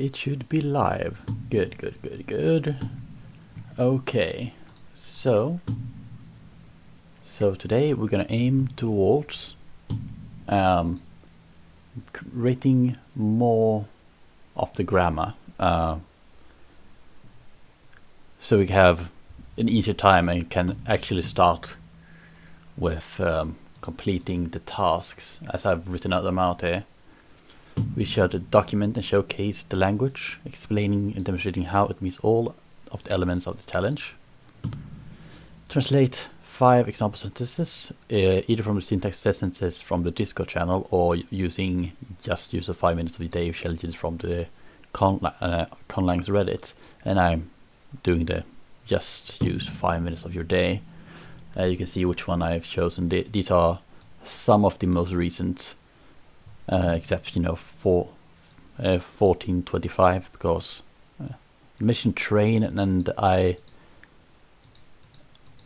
it should be live. Good, good, good, good. Okay, so today we're gonna aim towards creating more of the grammar, so we have an easier time and can actually start with completing the tasks as I've written them out here. We should document and showcase the language, explaining and demonstrating how it meets all of the elements of the challenge. Translate 5 example sentences, either from the syntax test sentences from the Discord channel or using just use of 5 minutes of your day challenges from the Conlang's Reddit. And I'm doing the just use 5 minutes of your day. You can see which one I've chosen. These are some of the most recent, except 1425 because mission train, and I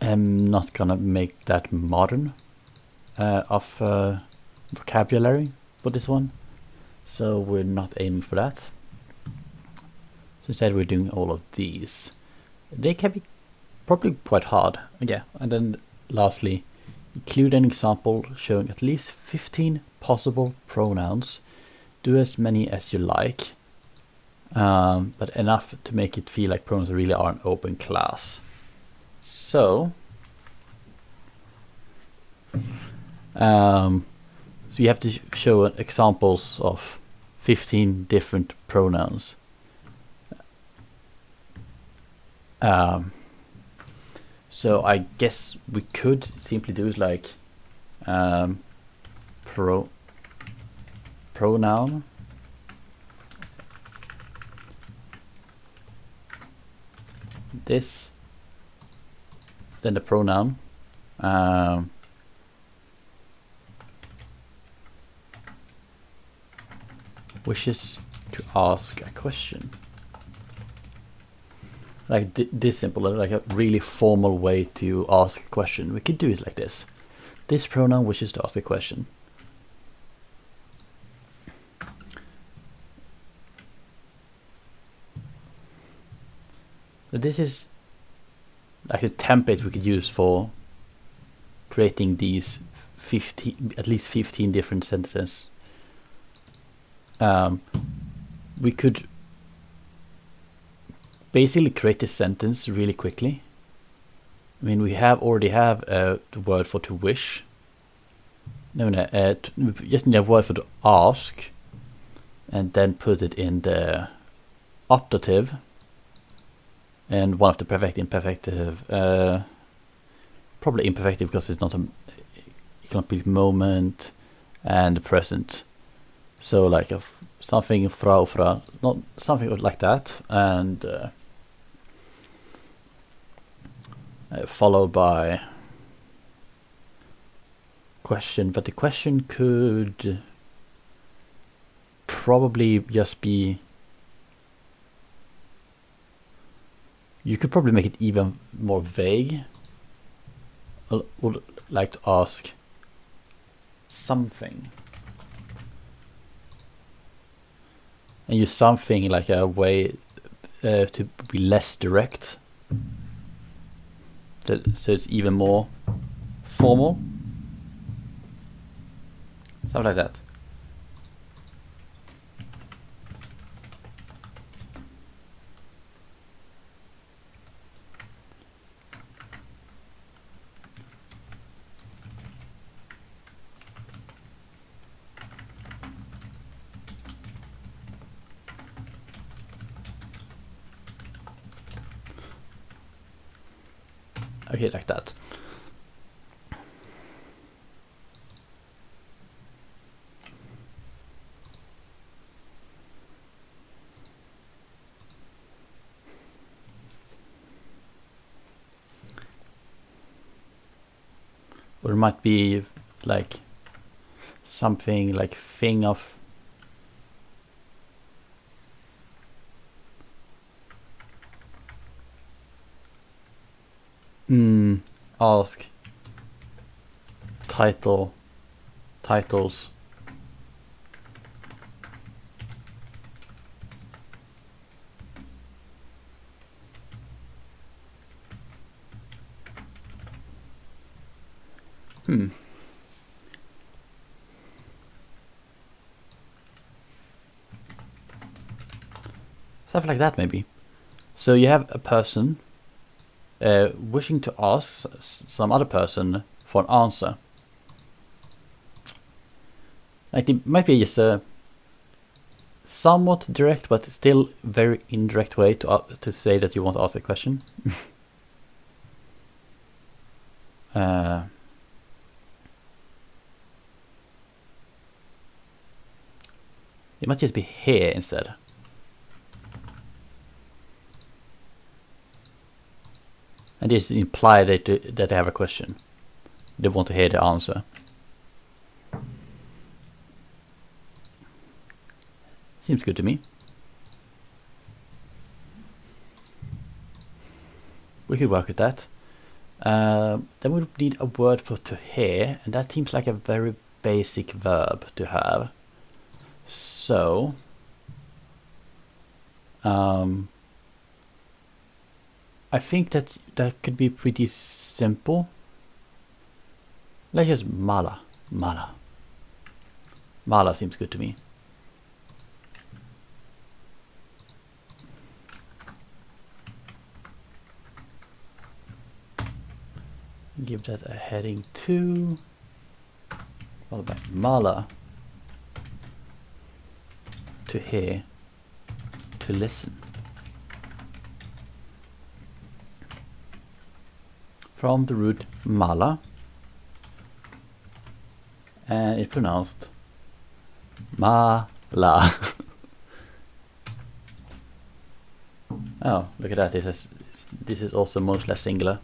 am not gonna make that modern of vocabulary for this one, so we're not aiming for that. So instead we're doing all of these. They can be probably quite hard, yeah. And then lastly, include an example showing at least 15 possible pronouns. Do as many as you like, but enough to make it feel like pronouns really are an open class. So you have to show examples of 15 different pronouns. So I guess we could simply do it like pronoun, this, then the pronoun, wishes to ask a question. Like this simple, like a really formal way to ask a question. We could do it like this. This pronoun wishes to ask a question. So this is like a template we could use for creating these 15, at least 15 different sentences. We could basically create this sentence really quickly. I mean, we already have the word for to wish. No, we just need a word for to ask, and then put it in the optative and one of the perfect, imperfective, probably imperfective because it's not a, it cannot be moment, and the present. So like something fra, not something like that, and followed by question. But the question could probably just be, you could probably make it even more vague. I would like to ask something, and use something like a way to be less direct, so it's even more formal, something like that. Okay, like that. Or it might be like something like thing of ask, titles, Stuff like that, maybe. So you have a person wishing to ask some other person for an answer. Like it might be just a somewhat direct, but still very indirect way to say that you want to ask a question. It might just be here instead. And this implies that they have a question. They want to hear the answer. Seems good to me. We could work with that. Then we need a word for to hear, and that seems like a very basic verb to have. So, I think that could be pretty simple. Let's just mala. Mala seems good to me. Give that a heading 2. Followed by mala. To hear. To listen. From the root mala, and it's pronounced mala. Oh, look at that! This is also mostly singular.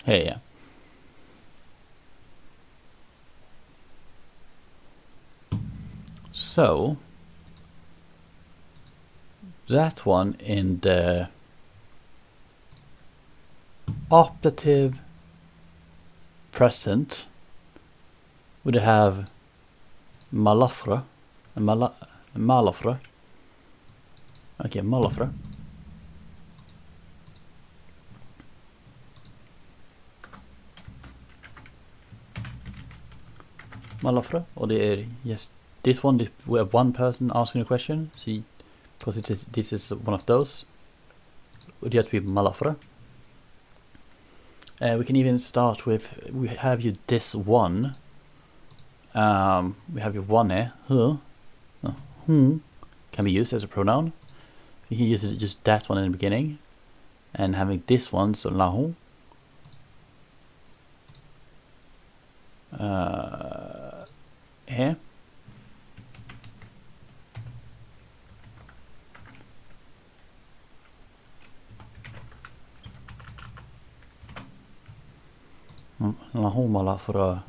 Hey, yeah. So that one in the optative present would have malafra and malafra. Okay, malafra. Malafra, or yes, this one we have one person asking a question. See, because this is one of those. Would have to be malafra. We can even start with we have you this one. We have your one here. Can be used as a pronoun. You can use it just that one in the beginning, and having this one so lahu. Here. Lahu malafra.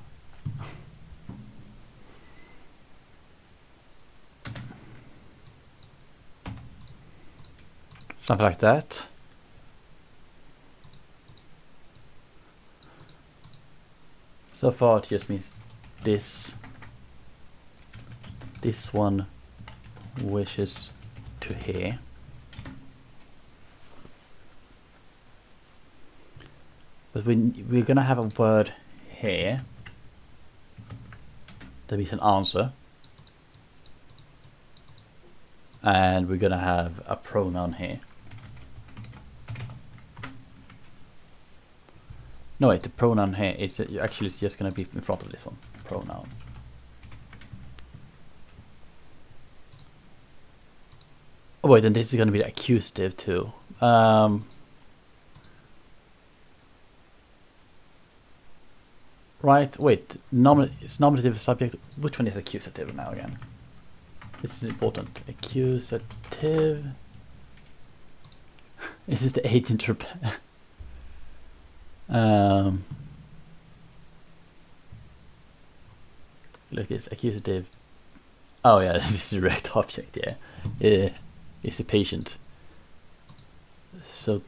Something like that. So far it just means this one wishes to hear. But we're gonna have a word here that means an answer, and we're gonna have a pronoun here. No wait, the pronoun here is actually it's just gonna be in front of this one. Pronoun. Oh wait, and this is gonna be the accusative too. Right, wait, it's nominative subject. Which one is accusative now again? This is important. Accusative. This is the agent repair. Look, it's accusative Oh yeah, this is the direct object. Yeah, it's a patient. So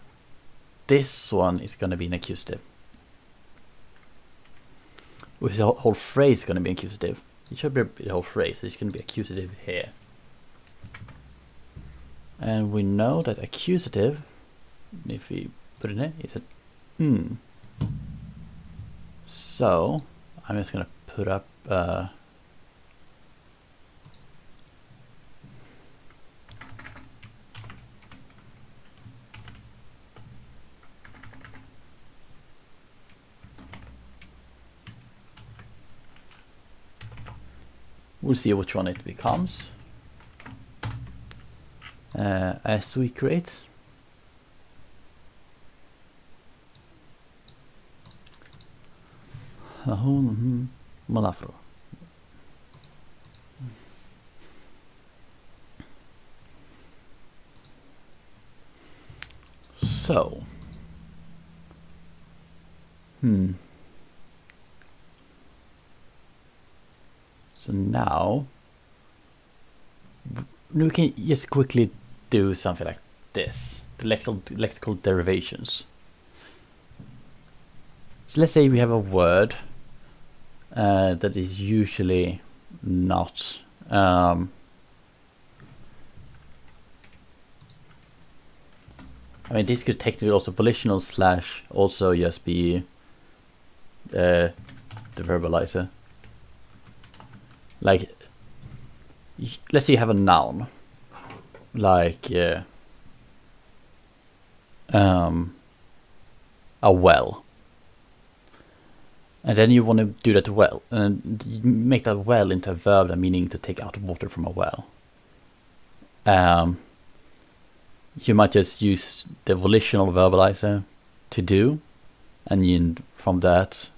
this one is going to be an accusative. Which the whole phrase is going to be accusative. It should be the whole phrase. It's going to be accusative here. And we know that accusative, if we put it in, it's a So I'm just going to put up we'll see which one it becomes as we create. Malafro. So so now we can just quickly do something like this, the lexical derivations. So let's say we have a word that is usually not I mean, this could technically also volitional slash also just be the verbalizer. Like, let's say you have a noun, like a well, and then you want to do that well, and you make that well into a verb, that meaning to take out water from a well. You might just use the volitional verbalizer to do, and from that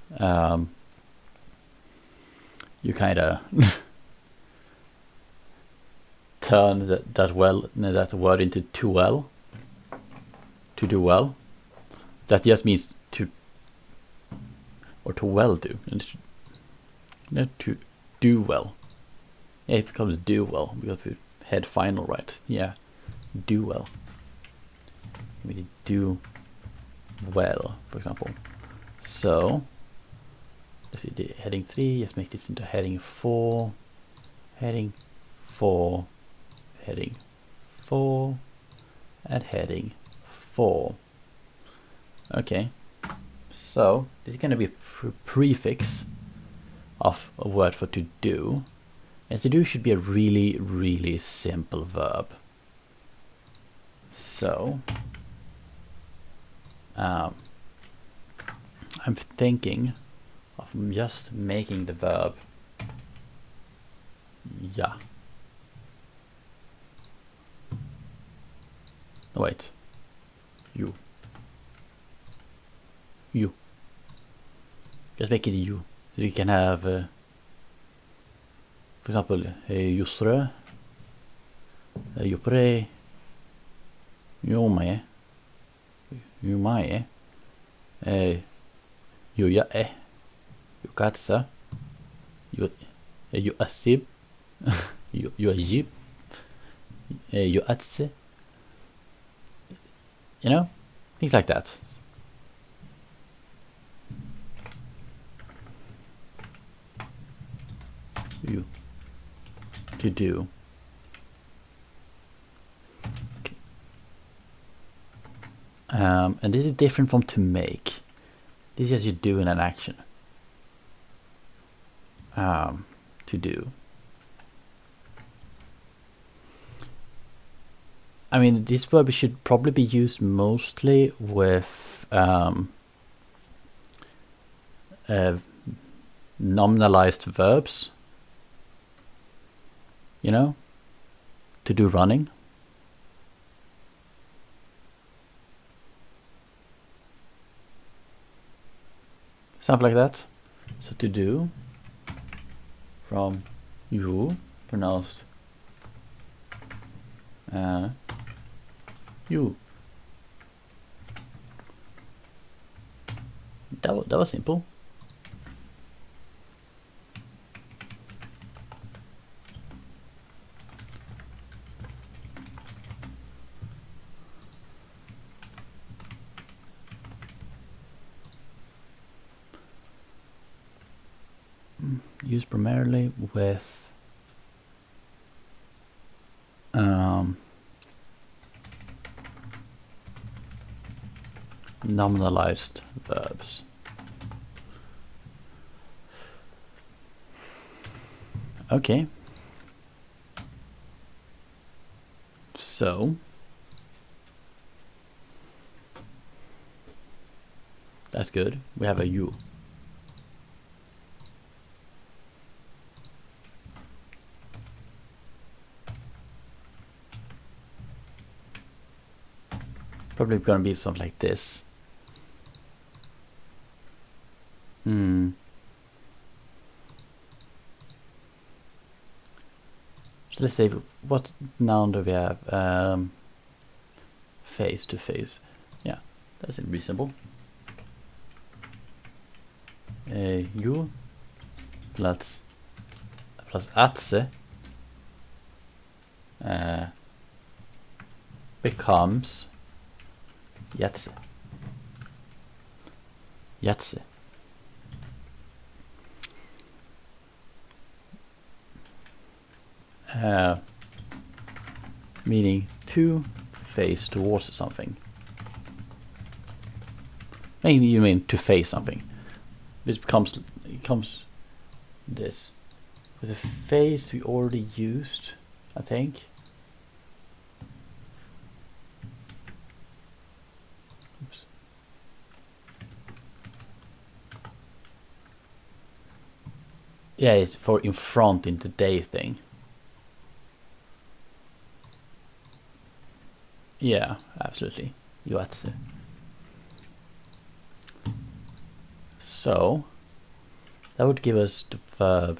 you kind of turn that word into to well, to do well. That just means to, or to well do, not to do well. Yeah, it becomes do well because we had final, right? Yeah, do well. We do well, for example. So let's see, the heading 3, let's make this into heading 4, heading 4, heading 4, and heading 4. Okay, so this is going to be a prefix of a word for to do, and to do should be a really, really simple verb. So I'm thinking of just making the verb ja. No, wait, you. Just make it you. So you can have, for example, Yusra, Yupre, Yumae, Yuyae, Yukatsa, Yuasib, Yuajib, Yuatse, you know, things like that. You to do. Okay. And this is different from to make. This is you doing an action. To do. I mean, this verb should probably be used mostly with nominalized verbs. You know, to do running. Something like that. So to do, from you, pronounced you. That was simple. used primarily with nominalized verbs. Okay. So that's good. We have a you. Probably gonna be something like this. So let's say, what noun do we have? Face to face. Yeah, that's reasonable. You plus atse becomes Yatse. Yatse. Meaning to face towards something. Maybe you mean to face something. This becomes this. With a face we already used, I think. Oops. Yeah, it's for in front in today thing. Yeah, absolutely. Yuatsu. So that would give us the verb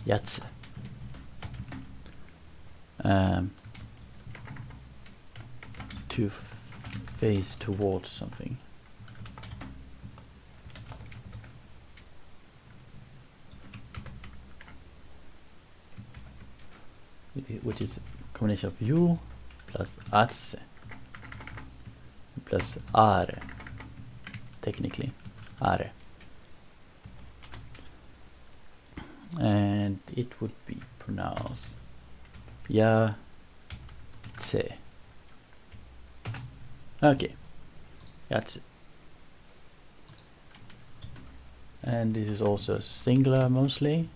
yatsu. To face towards something. Which is a combination of you plus atse plus are. Technically, are. And it would be pronounced ya tse. Okay, that's it. And this is also singular mostly.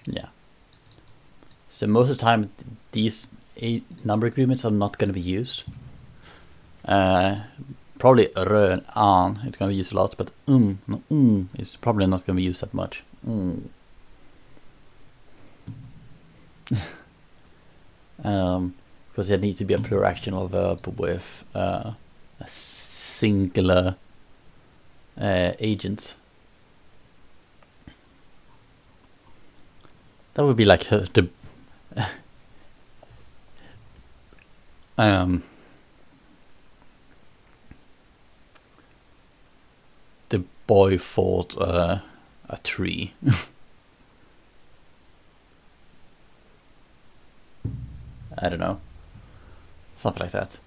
Yeah. So most of the time, these 8 number agreements are not going to be used. Probably rö and an, it's going to be used a lot, but is probably not going to be used that much. Because there needs to be a pluractional verb with a singular agent. That would be like the the boy fought a tree. I don't know, something like that.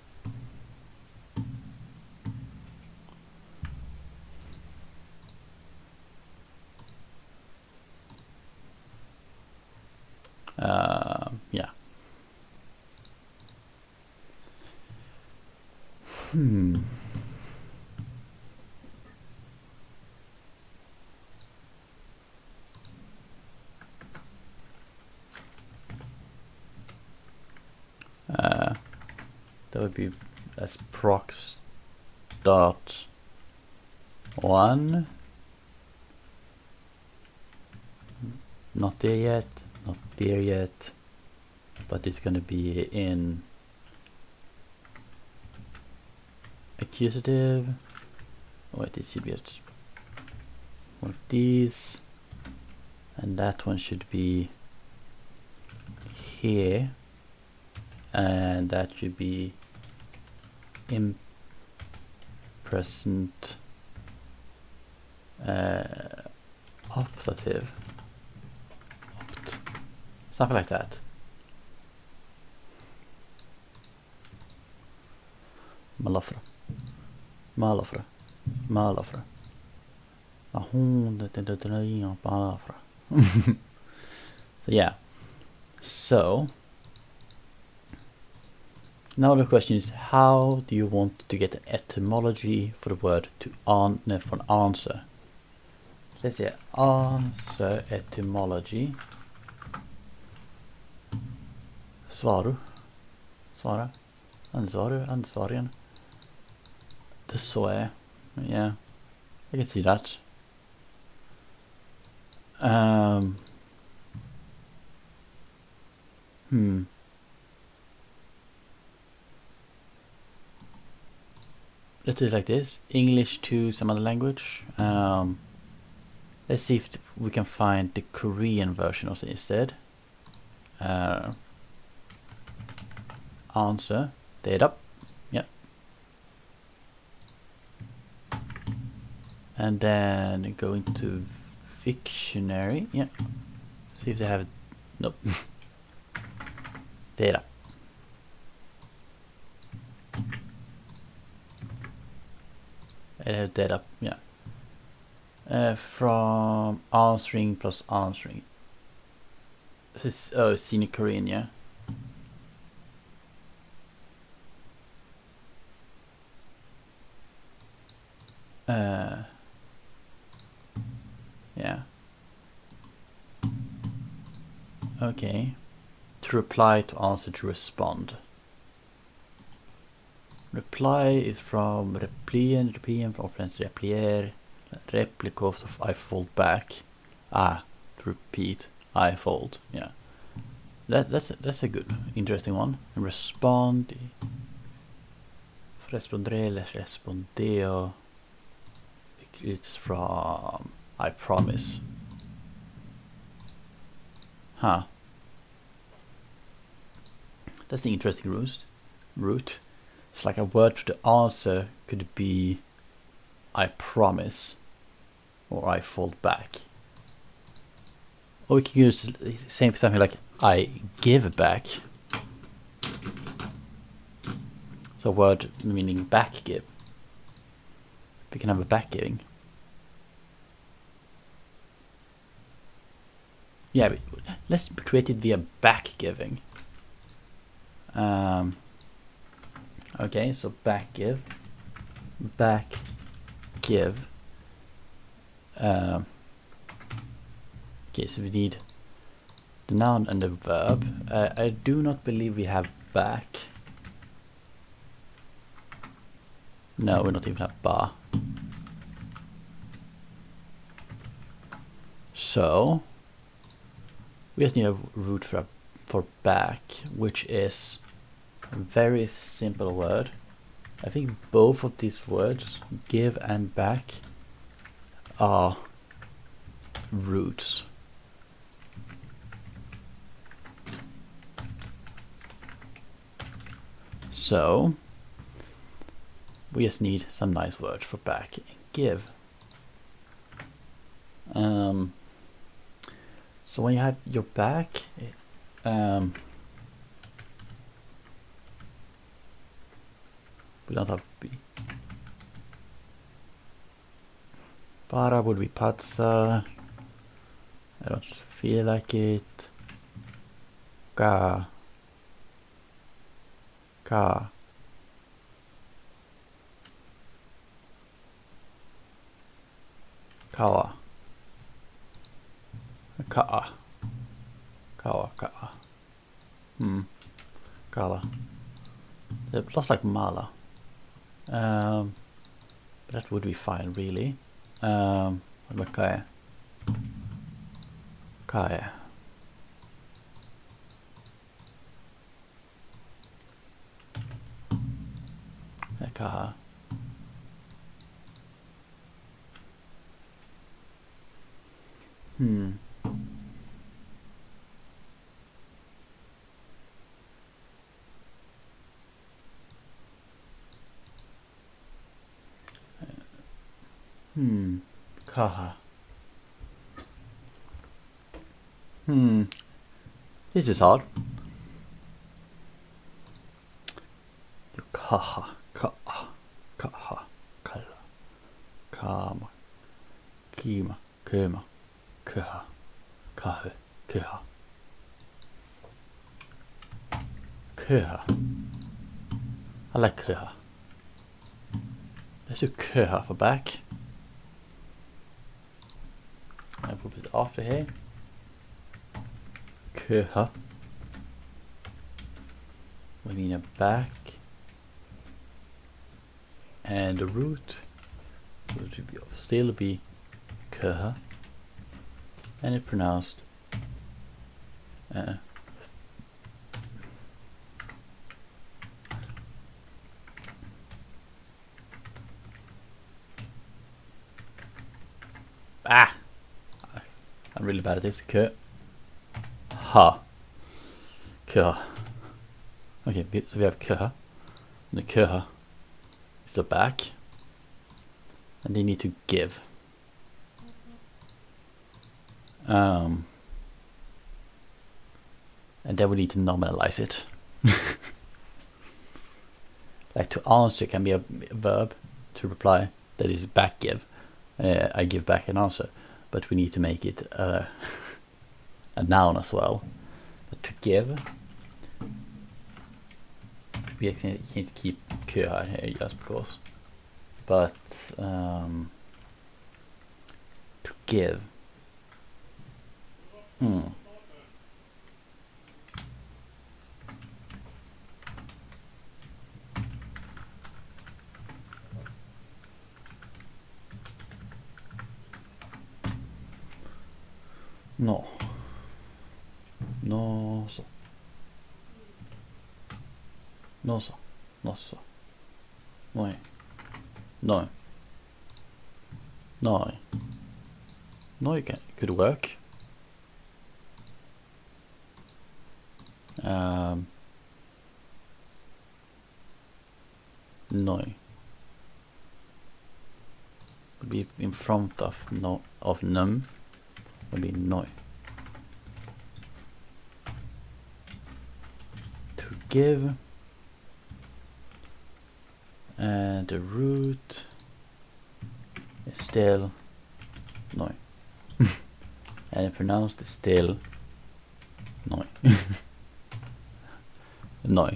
Yeah. That would be as prox dot 1. Not there yet, not there yet, but it's going to be in accusative. Wait, it should be one of these, and that one should be here, and that should be in present optative, something like that. Malafra, malafra, malafra. So yeah. So now the question is, how do you want to get the etymology for the word to for an answer? Let's say answer etymology. Svaru. Svara. Ansvarigen. Det så är. Yeah. I can see that. Let's do it like this. English to some other language. Let's see if we can find the Korean version of it instead. Answer. Data. Yep. And then go into Dictionary. Yeah. See if they have it. Nope. Data. I have data. Yeah. From answering plus answering. This is senior Korean. Yeah. Yeah. Okay. To reply, to answer, to respond. Reply is from replien from friends replier, replicos of I fold back. To repeat, I fold. Yeah. That's a good, interesting one. And respond. Respondere, respondeo. It's from I promise. Huh. That's the interesting root. It's like a word for the answer could be I promise or I fold back. Or we can use the same for something like I give back. So a word meaning back give. We can have a back giving. Yeah, let's create it via back giving. Okay, so back give. Okay, so we need the noun and the verb. I do not believe we have back. No, we don't even have ba. So we just need a root for back, which is a very simple word. I think both of these words, give and back, are roots. So we just need some nice words for back and give. So when you have your back, we don't have B. Para would be patsa. I don't feel like it. Ka. Kawa. Kawa. Kala. It looks like mala. But that would be fine, really. What about kaya? Kaya. Kaha. Kaha. This is hard. Kaha, kaha, kaha, kalla, kaama, kiima, köma, köha, kahe, köha. Köha. I like köha. Let's do köha for back. I put it after here. Köha. We need a back. And the root would still be köha. And it's pronounced I'm really bad at this. Kö. Ha. Kö. Okay, so we have kö. And the kö is the back. And they need to give. And then we need to nominalize it. Like to answer can be a verb, to reply, that is back give. I give back an answer, but we need to make it a noun as well. But to give, we can't keep kö here just because. But to give. No. No så. No så. No så. Nej. No. No. No, you could work. No. Would be in front of no of num. Would be no. To give. And the root is still no. And it pronounced still no. No.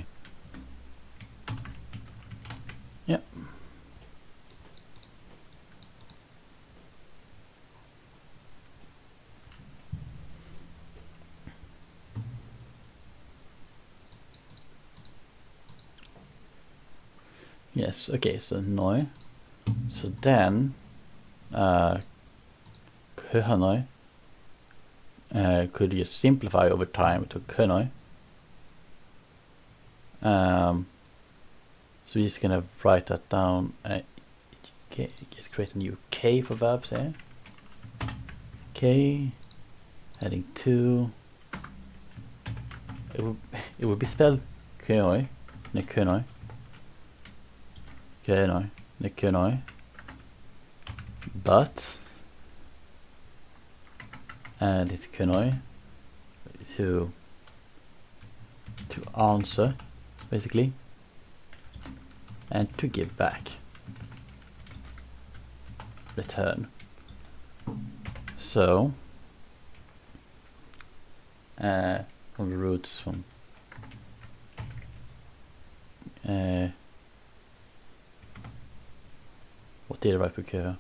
Yeah. Yes, okay, so no. So then köhanoi could you simplify over time to könoi. So we're just gonna write that down. Just create a new K for verbs here. K heading 2. It would be spelled könoi, ne könoi. Könoi, ne könoi. But this könoi to answer basically, and to give back, return. So from the roots from what did I write for köha?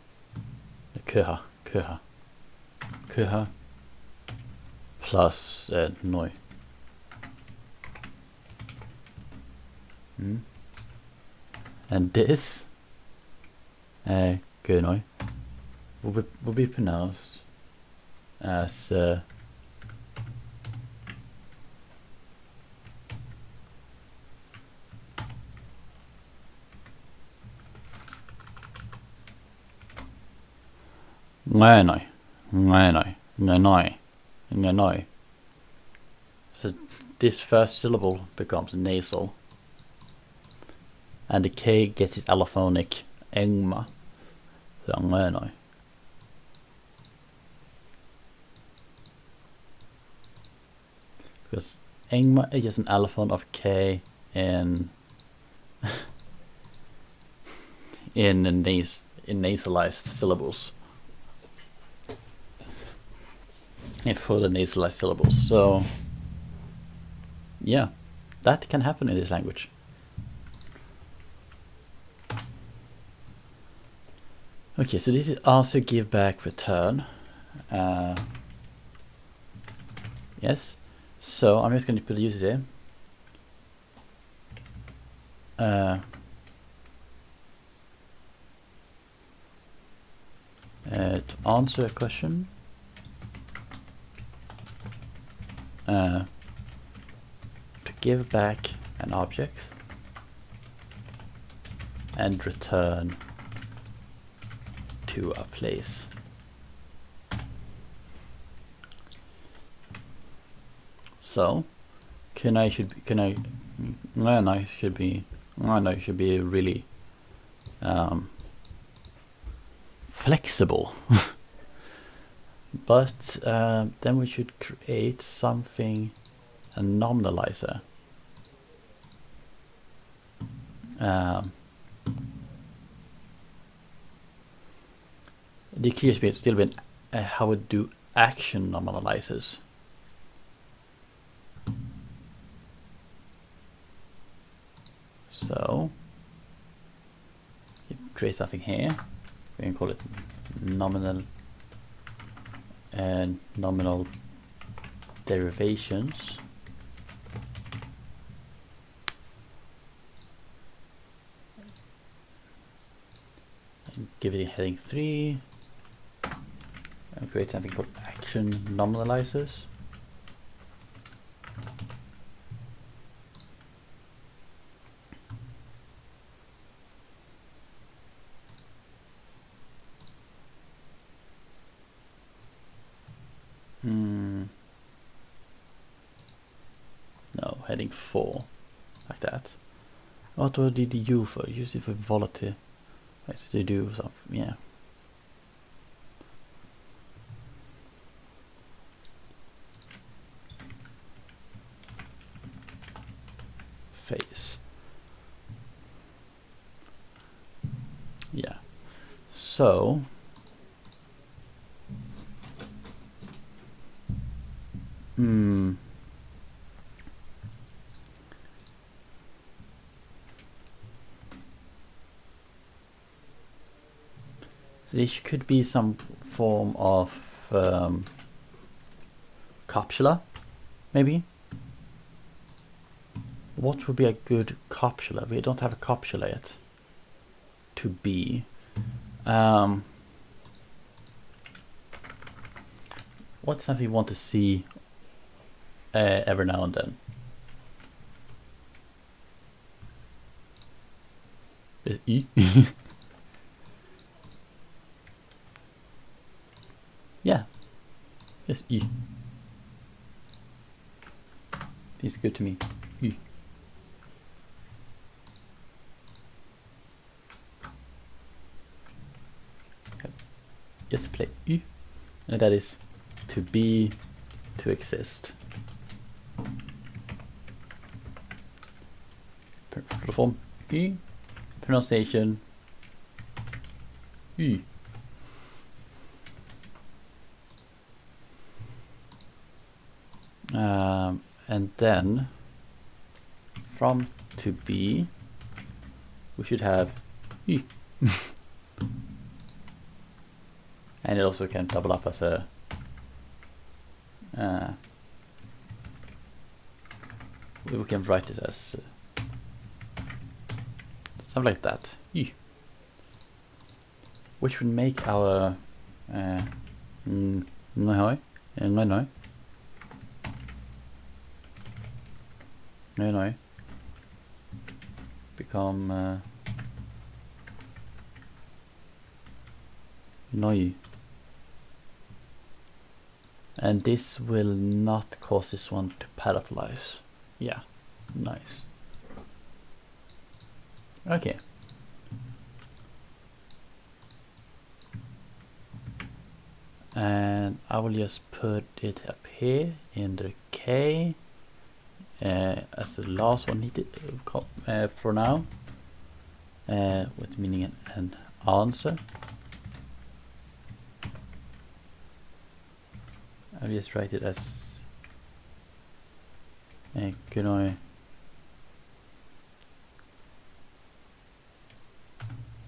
Köha plus noi. And this könoi will be pronounced as ngai. So this first syllable becomes nasal, and the K gets its allophonic engma. Så no. Because Ingma is just an elephant of K in in nasalized syllables. For the nasalized syllables. So yeah, that can happen in this language. Okay, so this is also give back return. Yes, so I'm just going to put the user here. To answer a question, to give back an object, and return to a place. So should be really flexible. But then we should create something, a nominalizer. The key is still been how we do action normalizers. So you create something here. We can call it nominal and nominal derivations. And give it a heading 3 and create something called action nominalizers. No, heading 4, like that. What did you use for? Use it for volatility. Let's do something, yeah. Phase. Yeah. So this could be some form of copula, maybe. What would be a good copula? We don't have a copula yet. To be. What's something you want to see every now and then? E. Yeah, just E. It's good to me. E. Just play E, and that is to be, to exist. Form E, pronunciation E. And then from to be, we should have E. And it also can double up as a we can write it as something like that, E. Which would make our no become noi. And this will not cause this one to palatalize. Yeah, nice. Okay. I will just put it up here in the K as the last one needed for now, with meaning an answer. I'll just write it as Gunoi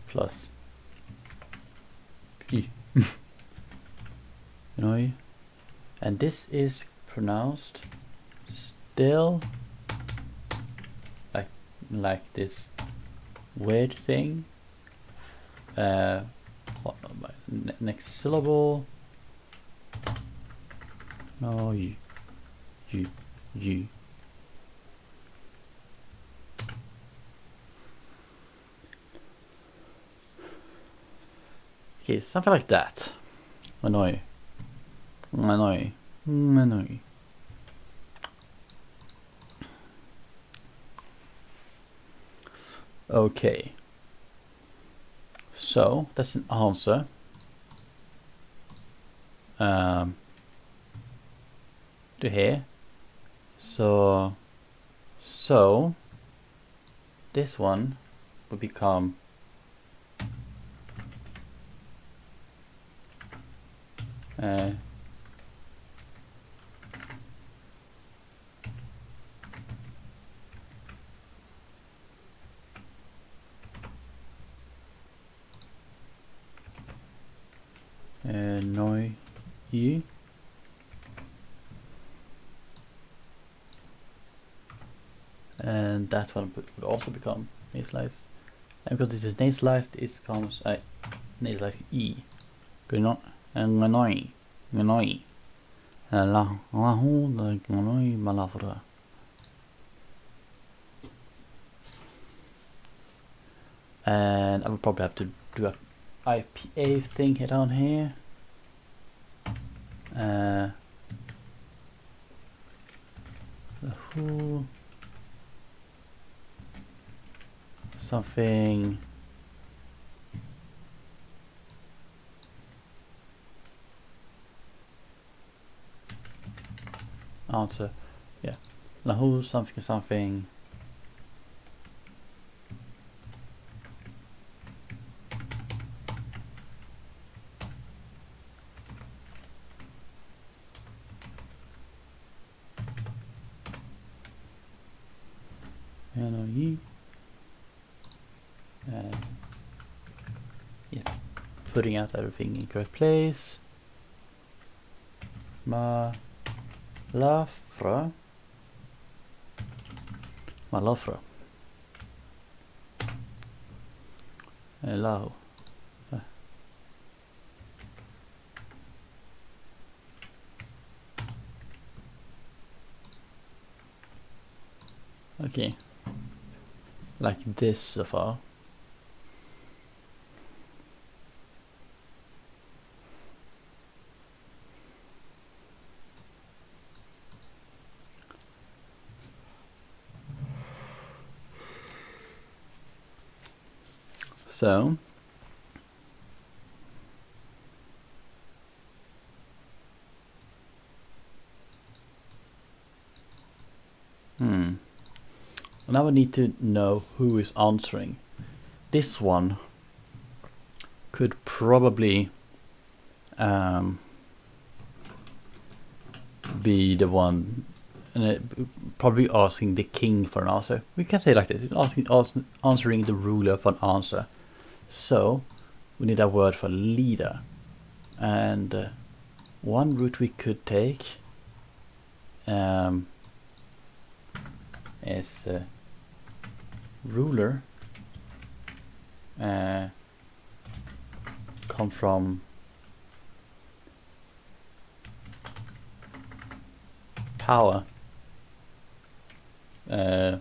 plus Gunoi, and this is pronounced still like this weird thing. Next syllable. No, you. Okay, something like that. Annoy. Okay. So that's an answer. To here. So this one will become Noi you. And that one would also become nasalized. And because this is nasalized, it becomes nasalized E. Gunoi and Gunoi. Gunoi malafra. And I would probably have to do a IPA thing here down here. Who something answer, yeah. Lahu something NOE. Yeah, putting out everything in correct place. Malafra. Lahu. Okay, like this so far. So now I need to know who is answering. This one could probably be the one, probably asking the king for an answer. We can say like this: answering the ruler for an answer. So we need a word for leader, and one route we could take is ruler come from power, and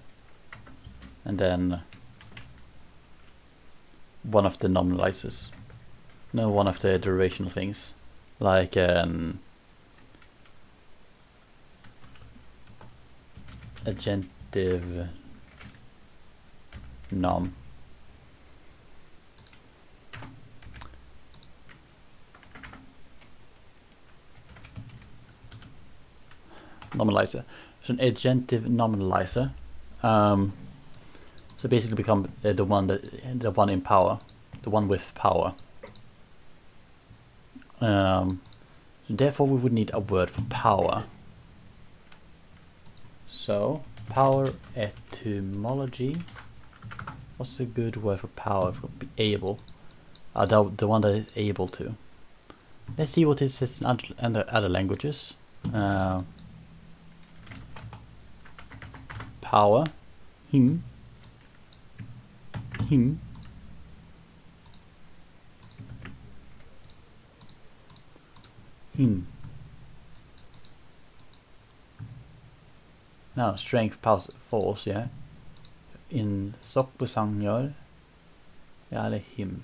then one of the nominalizers, no, one of the durational things, like agentive nom. Normalizer. So an agentive normalizer. So basically become the one in power, the one with power. So therefore we would need a word for power. So power etymology. What's a good word for power? For be able. The one that is able to. Let's see what it says in other languages. Power. Him. Now strength, power, force, yeah. In sokbusangyol, yeah, him.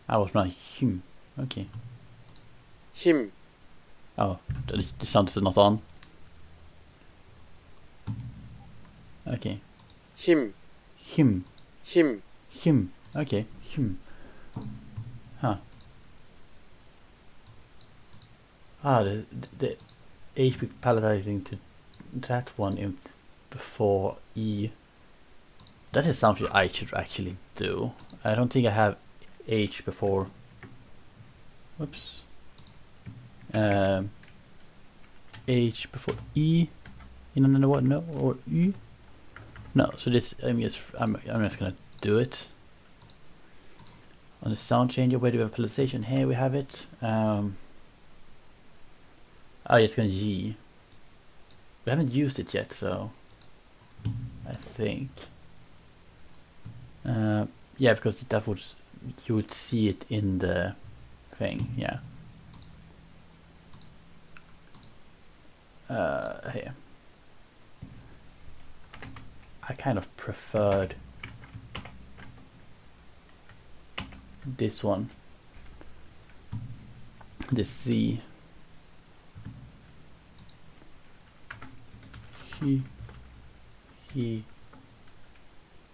I was not him. Okay. Him. Oh, the sound is not on. Okay. Him. Okay. Him. Huh. The H palatalizing to that one in before E. That is something I should actually do. I don't think I have H before. Whoops. H before E. You know what? No, or E. No. So this I'm just gonna do it. On the sound changer, where do we have palatalization? Here we have it. It's gonna G. We haven't used it yet, so I think. Yeah, because that would you would see it in the thing, yeah. Here. I kind of preferred this one. The C.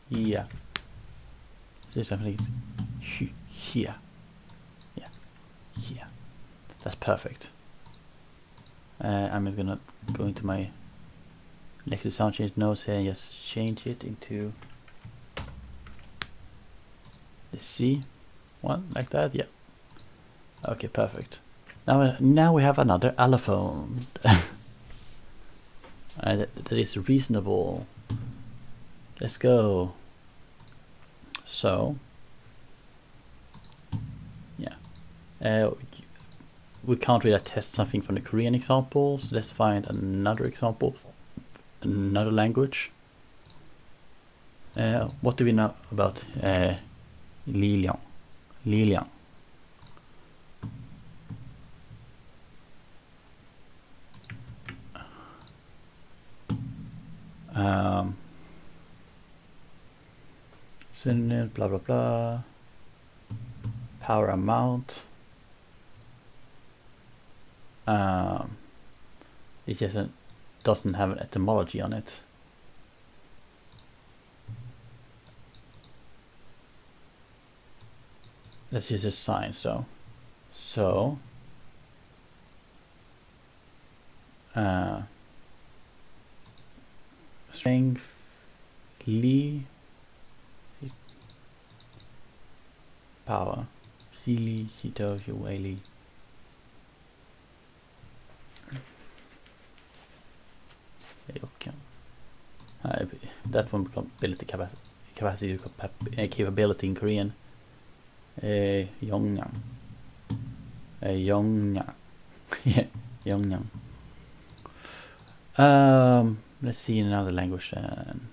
Yeah. There's something here. Yeah. Here. That's perfect. I'm gonna go into my Lexus sound change notes here and just change it into the C one like that. Yeah. Okay, perfect. Now we have another allophone. That is reasonable. Let's go. So, yeah, we can't really test something from the Korean example, so let's find another example, another language. What do we know about Liliang? Synonym, blah blah blah. Power amount. It just doesn't have an etymology on it. Let's use a sign. So strength Li power Hili Hitoshi Whaley. That one becomes capability in Korean. Yongyang. Yongyang. Let's see another language then.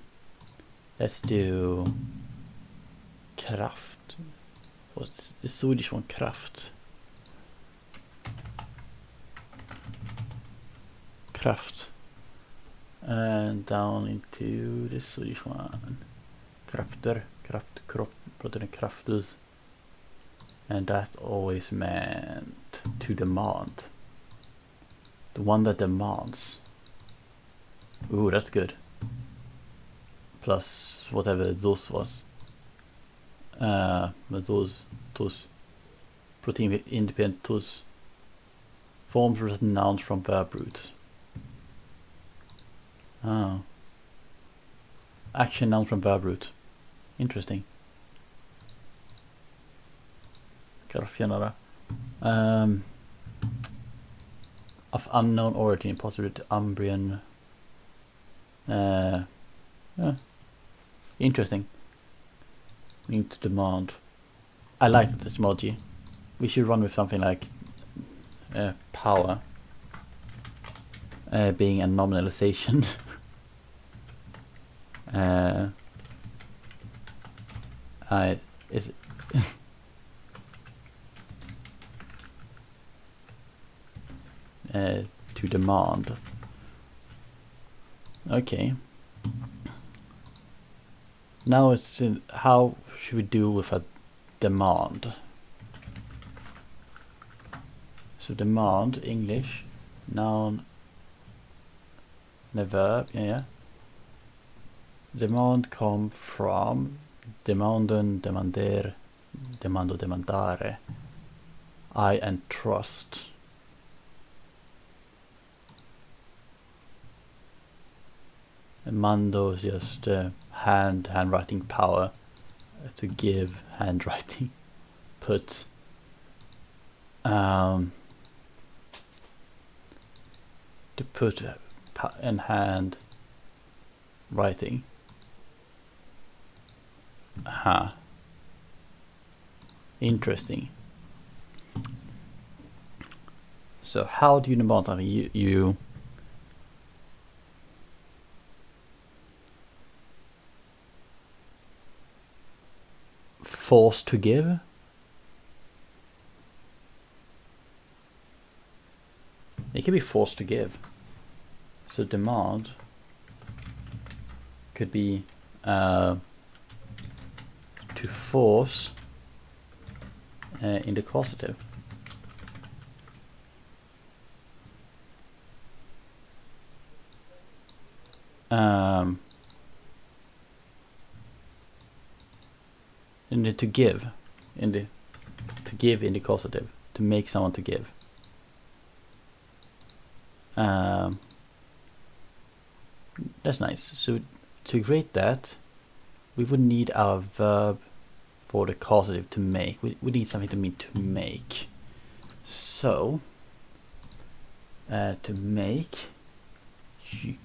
Let's do kraft. What's the Swedish one? Kraft. And down into the Swedish one. Krafter. And that always meant to demand. The one that demands. Ooh, that's good. Plus whatever those was. But those protein independent those Forms written nouns from verb roots. Oh. Action nouns from verb root. Interesting. Gotta finna det. Of unknown origin, possibly the Umbrian. Interesting. Need to demand. I like the etymology. We should run with something like power being a nominalization. Is it to demand. Okay. Now it's in, how should we do with a demand? So demand, English, noun, the verb, yeah. Demand come from demanden, demander, demando, demandare. I entrust. Mando is just handwriting power to give handwriting. Put to put in hand writing. Aha. Interesting. So how do you demand something? You force to give. It can be forced to give. So demand could be to force in the causative. To give in the causative, to make someone to give. That's nice. So to create that, we would need our verb for the causative to make. We need something to mean to make. So to make, you.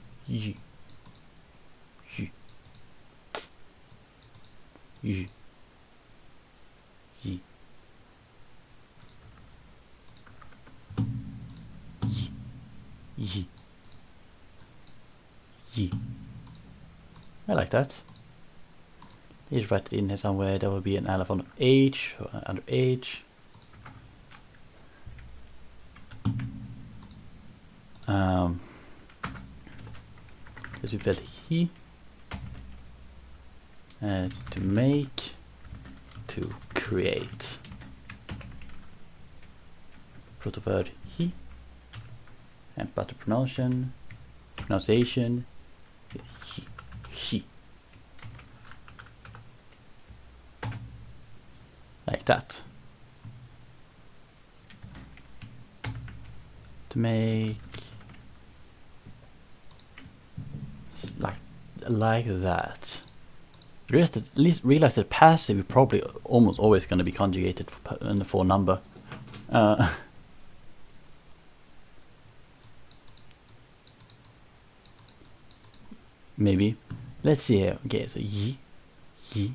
I like that. Let's write it in here somewhere. There will be an elephant H under H. As we said, he to make, to create. Protoverb he, and but the pronunciation he. Like that. To make like that. At least realize that passive is probably almost always going to be conjugated for number. Maybe. Let's see here. Okay, so yi. Yi.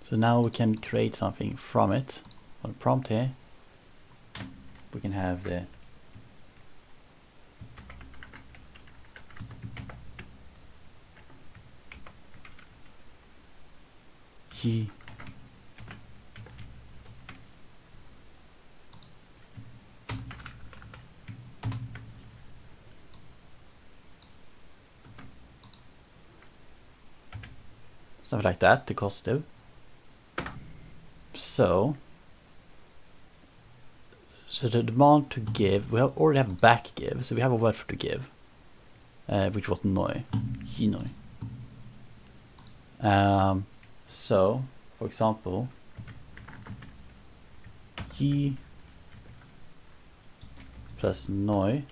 So now we can create something from it. On the prompt here, we can have the yi. Something like that, the causative. So the demand to give, we already have a back give, so we have a word for to give, which was noi, hinoi. So, for example, gi plus noi,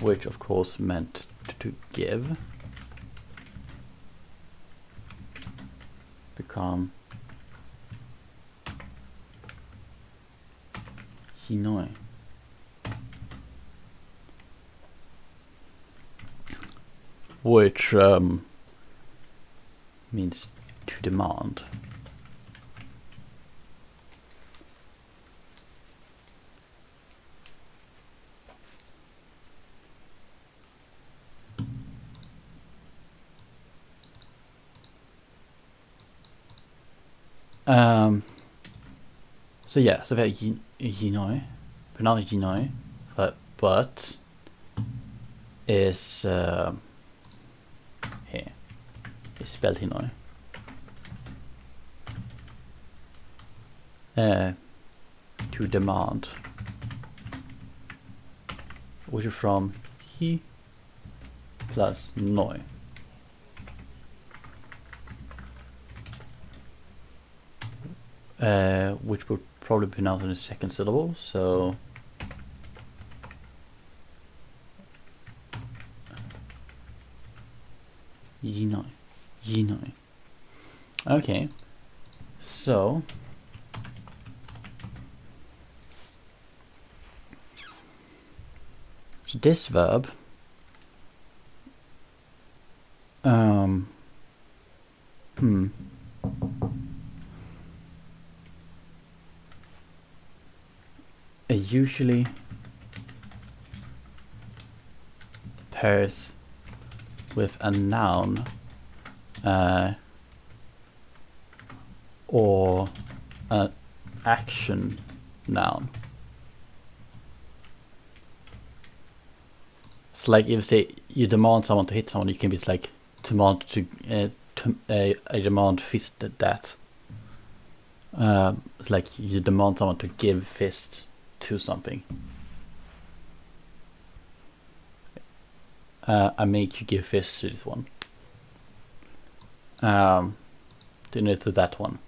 which of course meant to give, become gi noi. Which means to demand. So yeah, so we have Yinoi, pronounced Yinoi, but is here. It's spelled Hinoi. To demand, which is from he plus noi. Which would probably be pronounced in the second syllable, so Yinoi. Yinoi. Okay, so this verb it usually pairs with a noun or an action noun. It's like if you say you demand someone to hit someone, you can be like demand to I demand fist that. It's like you demand someone to give fist to something. I make you give fist to this one. To that one.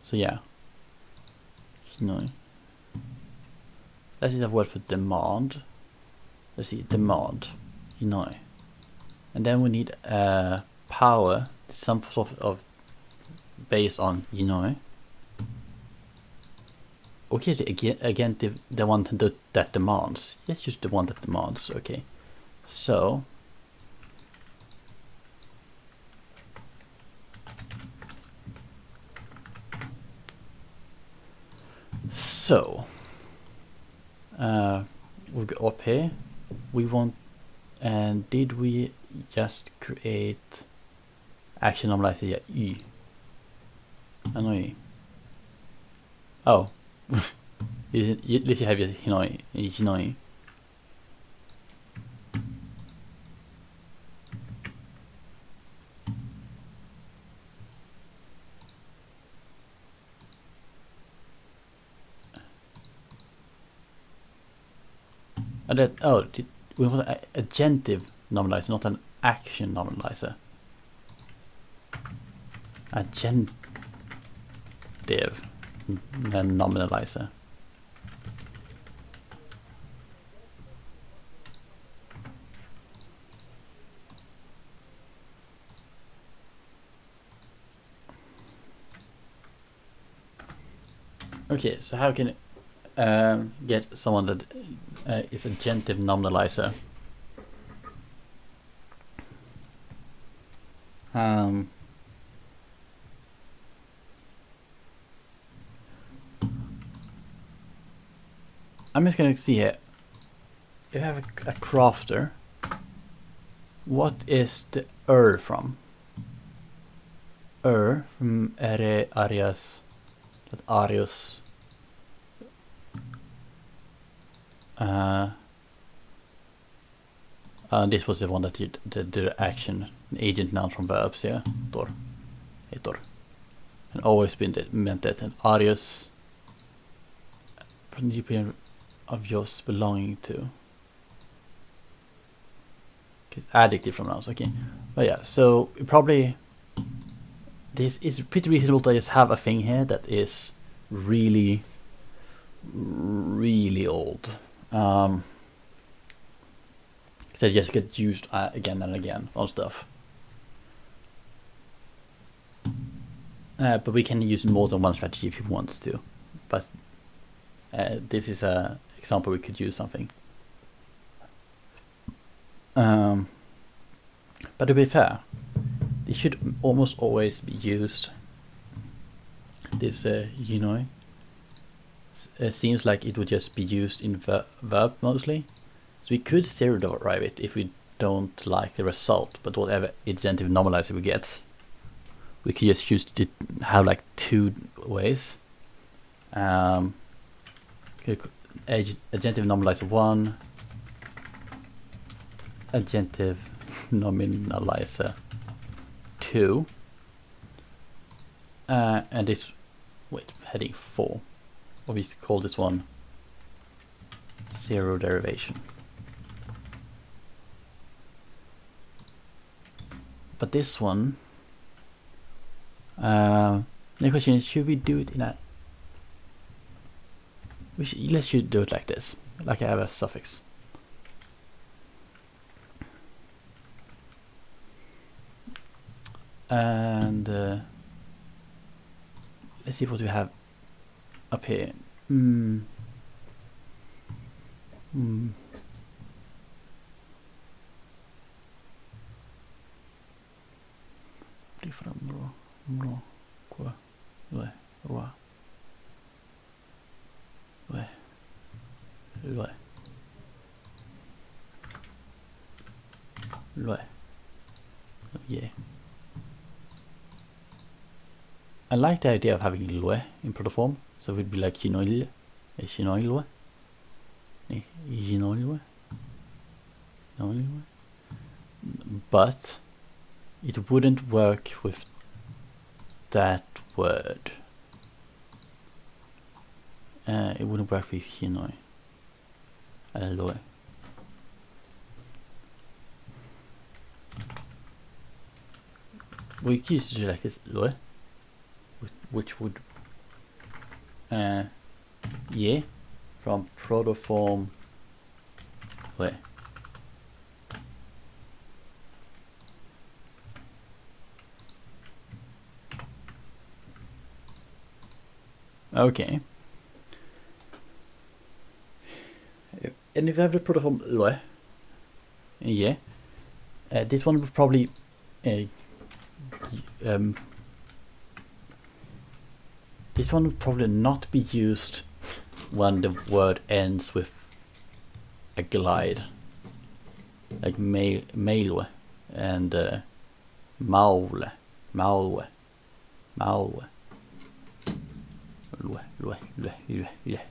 So yeah. No. That is a word for demand. Let's see, demand. And then we need power, some sort of based on Okay, again the one that demands. Let's use the one that demands. Okay, so we'll go up here. We want, and did we just create action normalizer? Yeah, y. Oh, let's have your hinoi. We want an agentive normalizer, not an action normalizer. Agentive nominalizer. Okay, so how can get someone that is a agentive nominalizer? I'm just gonna see here. If I have a crafter, what is the from? From Arias. That Arius. This was the one that did the action agent noun from verbs, yeah. Tor. And always been meant that an Arius GPN of yours belonging to. Okay, adjective from nouns. Okay, but yeah, so probably this is pretty reasonable to just have a thing here that is really old. That just get used again and again on stuff. But we can use more than one strategy if we want to. But this is a example we could use something. But to be fair, this should almost always be used. This you know, seems like it would just be used in verb mostly. So we could zero derive it if we don't like the result, but whatever agentive normalizer we get, we could just choose to have like two ways. Agentive normalizer 1, agentive nominalizer 2, and this, wait, heading 4, or we call this one zero derivation. But this one, the question is, should we do it in a, let's should do it like this, like I have a suffix. And let's see what we have up here. Yeah. I like the idea of having lue in protoform, so it would be like chinoil, but it wouldn't work with that word. It wouldn't work with chinoi. Lue. We could use it like this, lue, which would yeah, from protoform lue. Okay. And if you have the protoform lue, yeah, this one would probably this one would probably not be used when the word ends with a glide, like mailwe and maule.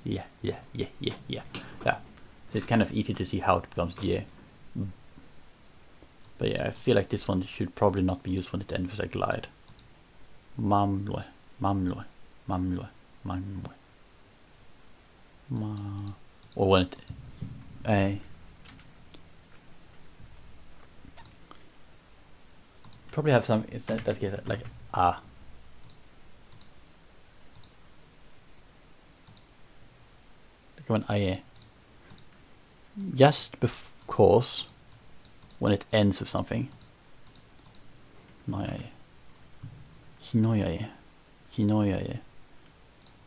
Yeah. So it's kind of easy to see how it becomes yeah. But yeah, I feel like this one should probably not be used when it ends with a glide. Mamlue. Or when it probably have some instead. Let's get it like like when just because when it ends with something. Hinoyaye.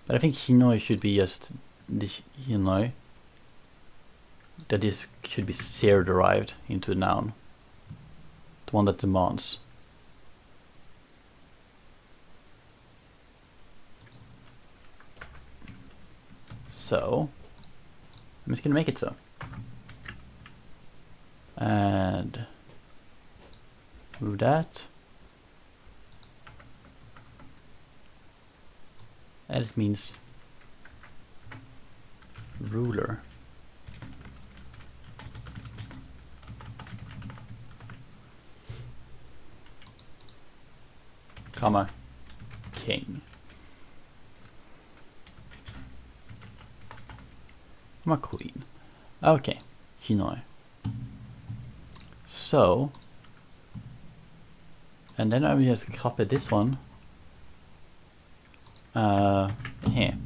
But I think hinoi should be just this hinoi. That is should be zero derived into a noun. The one that demands. So I'm just gonna make it so. And do that. And it means ruler. Comma king. my queen. Okay, Hinoi. So, and then I will just copy this one here.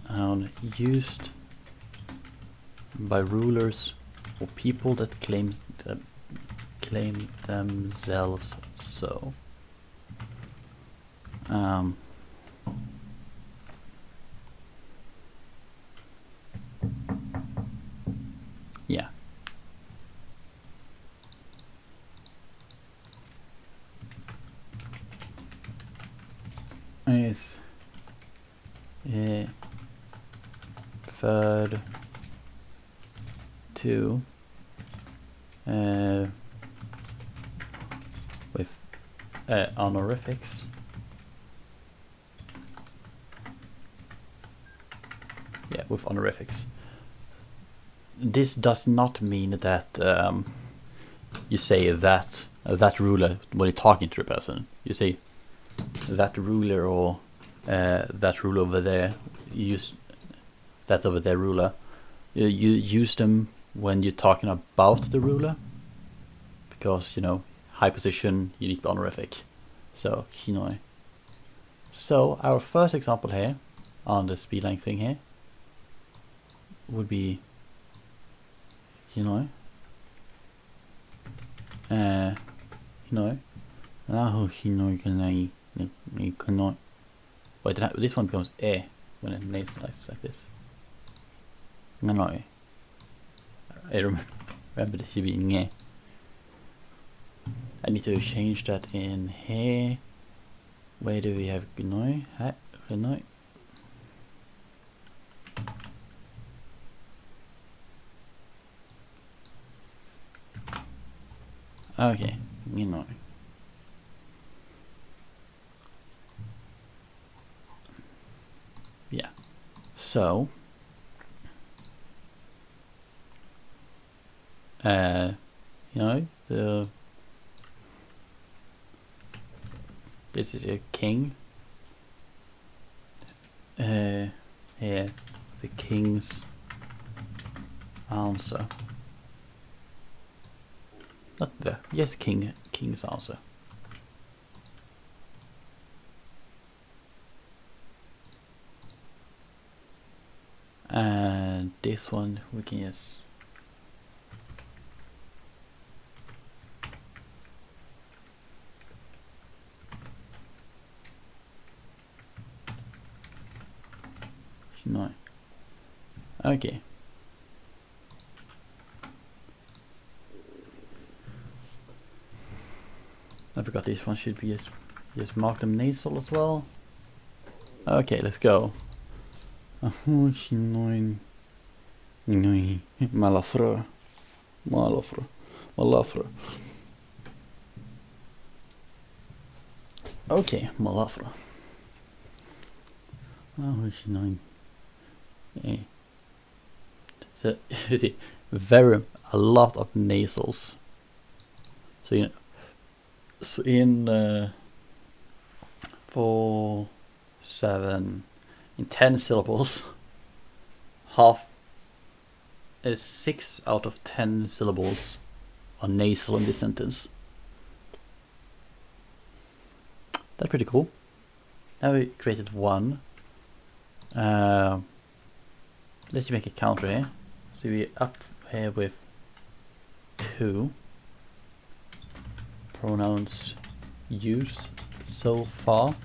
And used by rulers or people that claim themselves so. Yeah. Is third to with honorifics. Yeah, with honorifics. This does not mean that you say that ruler when you're talking to the person. You say that ruler or that ruler over there. You use that over there ruler. You use them when you're talking about the ruler, because you know high position you need to be honorific. So Hinoi. So our first example here on the Speedlang thing here would be Hinoi. Hinoi. Wait, this one becomes when it nasalizes like this. Nganoi. I remember this should be nge. I need to change that in here. Where do we have gnoi? Gnoi. Okay, gnoi. Yeah. So this is a king. Here, the king's answer. Not the yes, king's answer. And this one we can just no. Okay. I forgot this one should be just mark them nasal as well. Okay, let's go. Malafra. Okay, Malafra. So you see, a lot of nasals. So you know, so in 4, 7, in 10 syllables, half is 6 out of 10 syllables are nasal in this sentence. That's pretty cool. Now we created one. Let's make a counter here. So we up here with 2 pronouns used so far.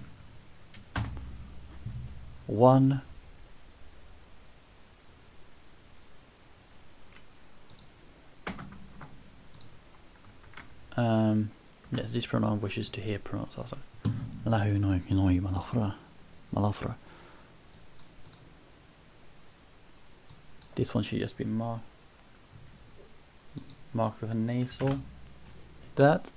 1 yes, this pronoun wishes to hear pronouns also. Malafra. This one should just be marked with a nasal. Like that.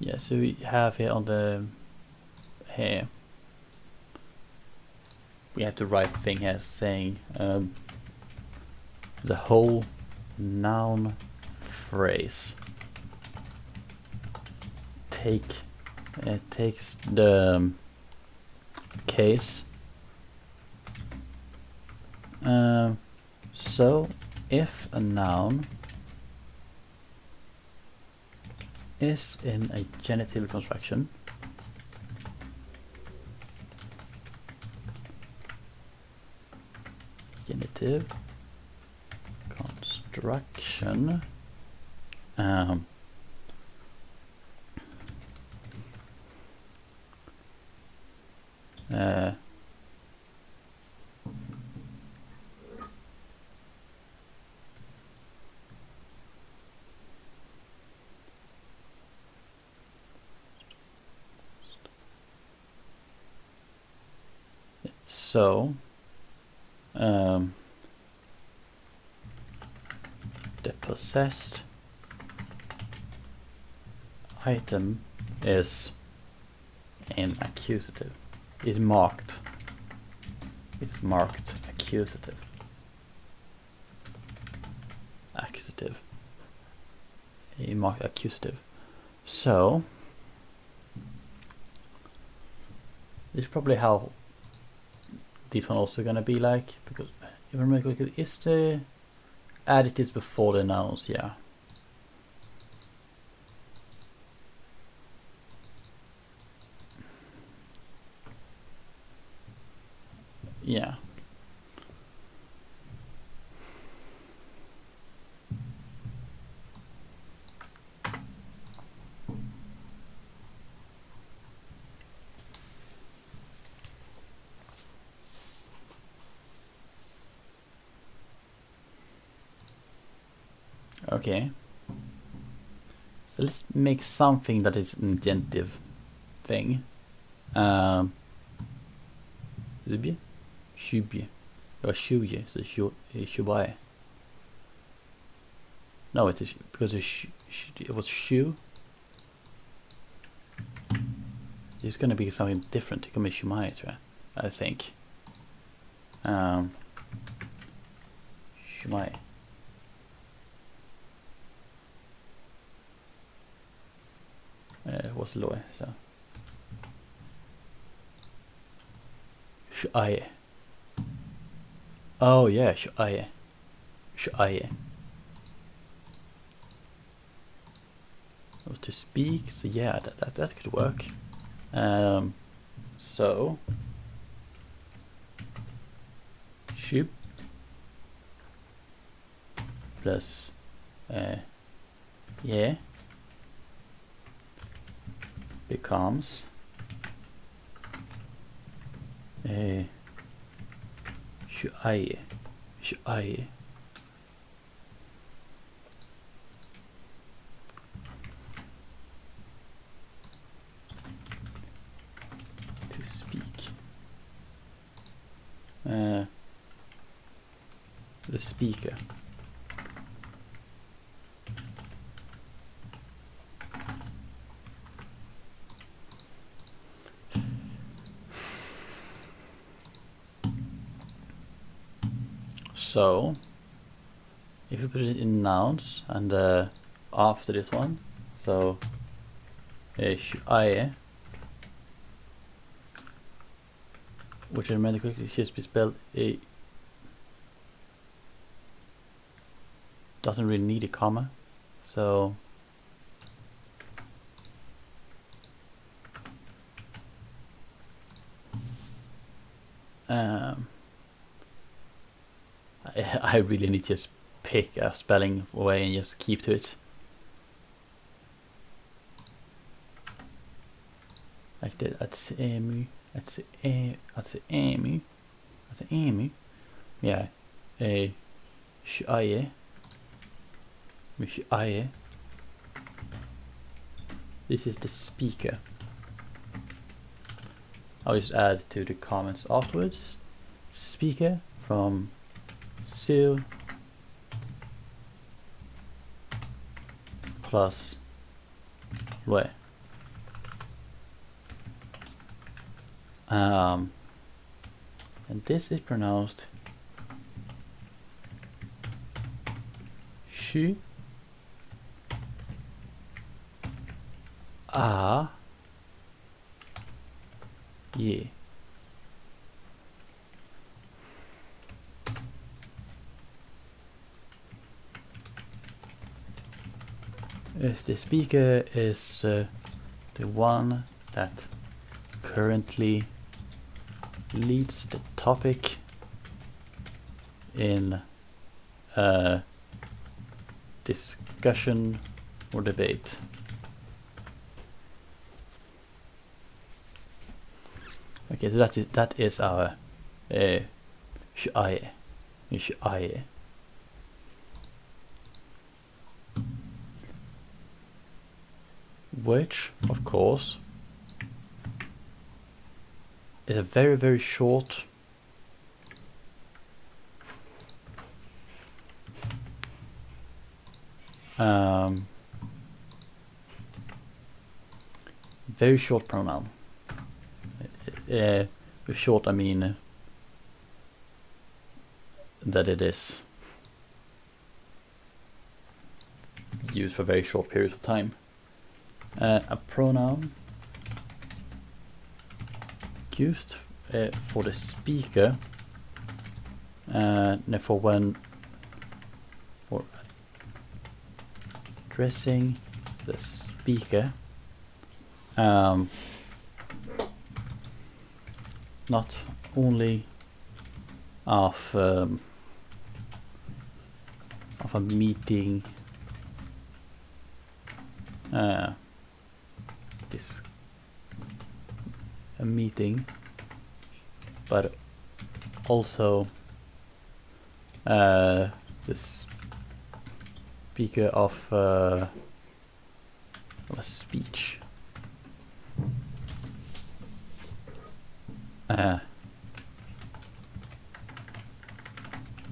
Yeah, so we have here on the hair we have the right thing here, saying the whole noun phrase takes the case. So if a noun is in a genitive construction, so the possessed item is an accusative. Is marked accusative. A marked accusative. So this is probably how this one also gonna be like, because if I remember correctly, is the additives before the nouns? Yeah. Yeah. Okay. So let's make something that is an genitive thing. Subje, or shuje, so shubai. No, it is because it was shoe. It's gonna be something different to come shumai, I think. Shumai. It was low, so shuai. Oh yeah, shuai. To speak, so yeah, that could work. So shub plus yeah becomes shuai. To speak. The speaker. So if you put it in nouns and after this one, so shuai, which I remember quickly should be spelled doesn't really need a comma, so I really need to just pick a spelling away and just keep to it. Like that, that's emu, yeah, shuai. This is the speaker. I'll just add to the comments afterwards. Speaker from Su plus Lue. And this is pronounced shu, a, ye. If the speaker is the one that currently leads the topic in a discussion or debate. Okay, so that is our shu'aye. Shu'aye. Which, of course, is a very, very short very short pronoun. With short I mean that it is used for very short periods of time. A pronoun used for the speaker, for when or addressing the speaker, not only of a meeting, a meeting, but also the speaker of a speech.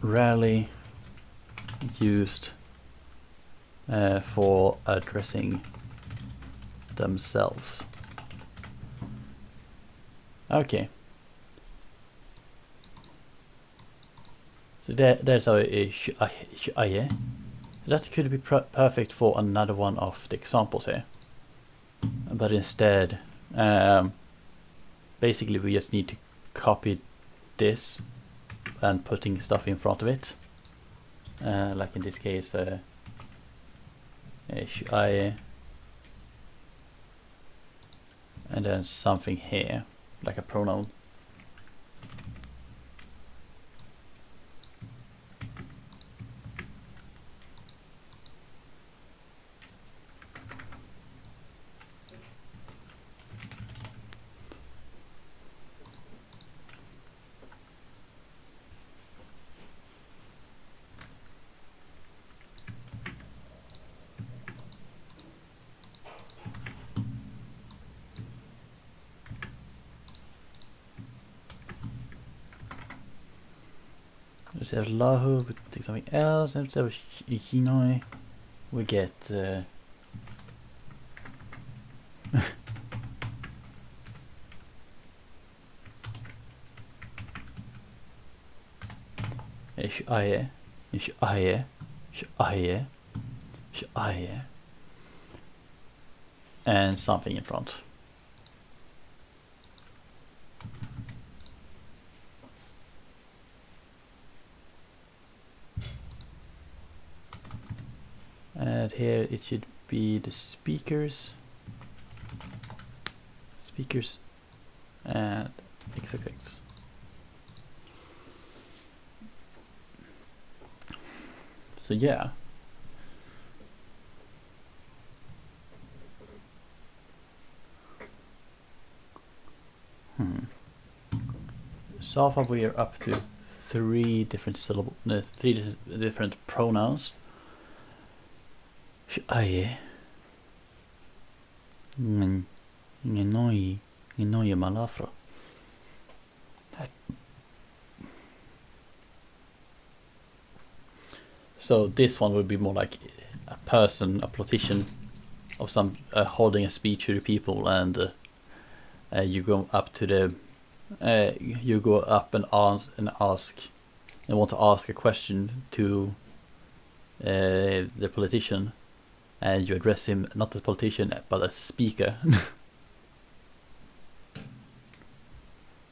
Rarely used for addressing themselves. Okay. So there's our shu'aye. That could be perfect for another one of the examples here. But instead, basically we just need to copy this and putting stuff in front of it. Like in this case, shu'aye. And then something here, like a pronoun. Instead of lahu, we take something else. Instead of shinoi, we get shu'aye, shu'aye, shu'aye, shu'aye, and something in front. And here it should be the speakers and xxx. So yeah. So far we are up to three different pronouns. Shu'aye, ngenoi malafra. So this one would be more like a person, a politician of some holding a speech to the people, and you go up to the you go up and ask and want to ask a question to the politician, and you address him not as a politician but as speaker.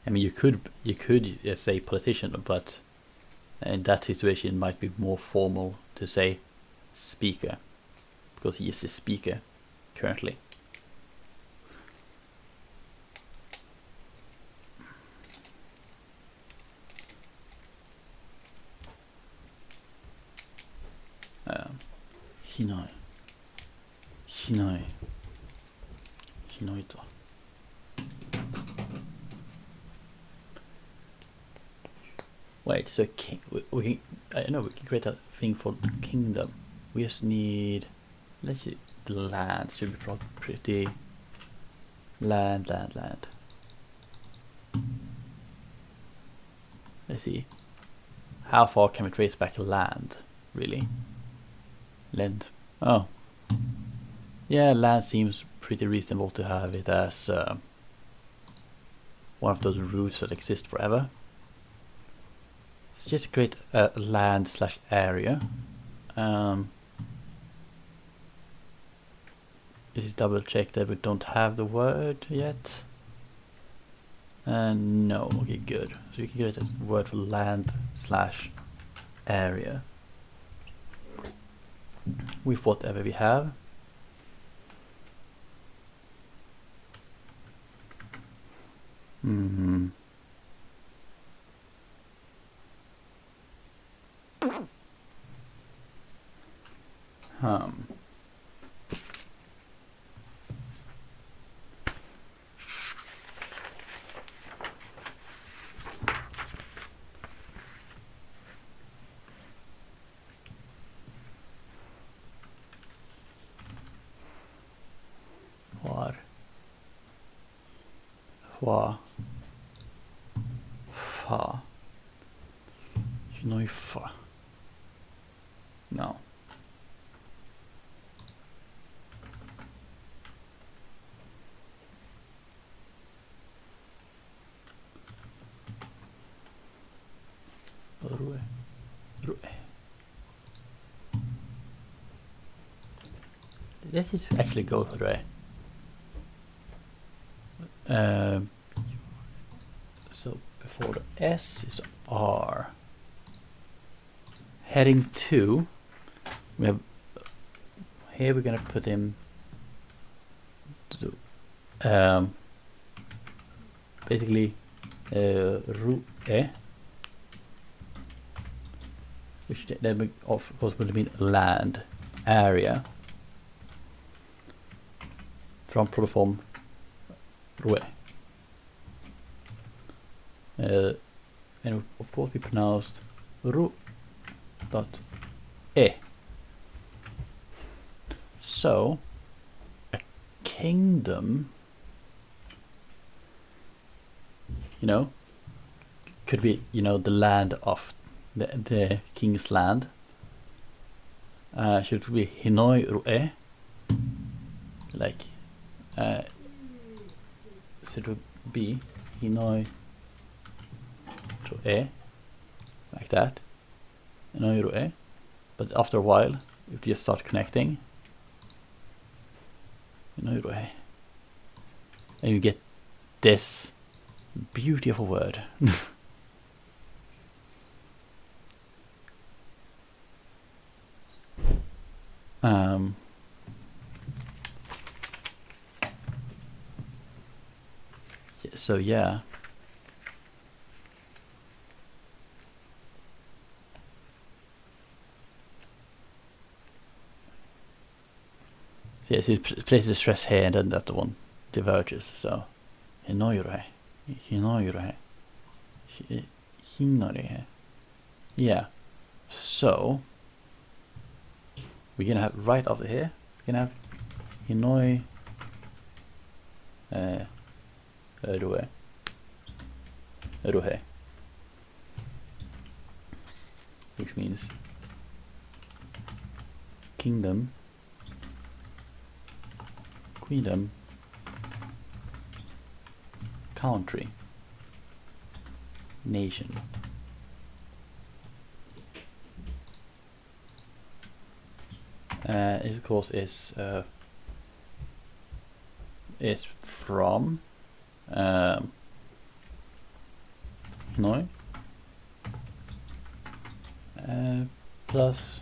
I mean, you could say politician, but in that situation it might be more formal to say speaker, because he is the speaker currently. Hinoi to. Wait, so king, we can, I know we can create a thing for the kingdom. We just need, let's see, the land should be pretty, land. Let's see, how far can we trace back land, really? Land, oh. Yeah, land seems pretty reasonable to have it as one of those roots that exist forever. Let's just create a land / area. Just double check that we don't have the word yet. No, okay, good. So we can create a word for land / area with whatever we have. Fa. Fa. No. Rue. Let's just actually go for Rue. So before the S is R. Heading 2, we have here. We're gonna put in basically Rue, which then of course will mean land area from protoform Rue. And of course we pronounced Ru dot E. So a kingdom, you know, could be, you know, the land of the king's land. Should be Hinoi Rue, like so it would be Hinoi Rue, like that. Hinoi Rue. But after a while, you just start connecting. Hinoi Rue. And you get this beautiful word. So yeah. So yes, you place the stress here, and then that one diverges. So Hinoi Rue. Yeah. So we're gonna have right after here, we're gonna have Hinoi Rue, which means kingdom, queendom, country. nation. It of course is from Hanoi plus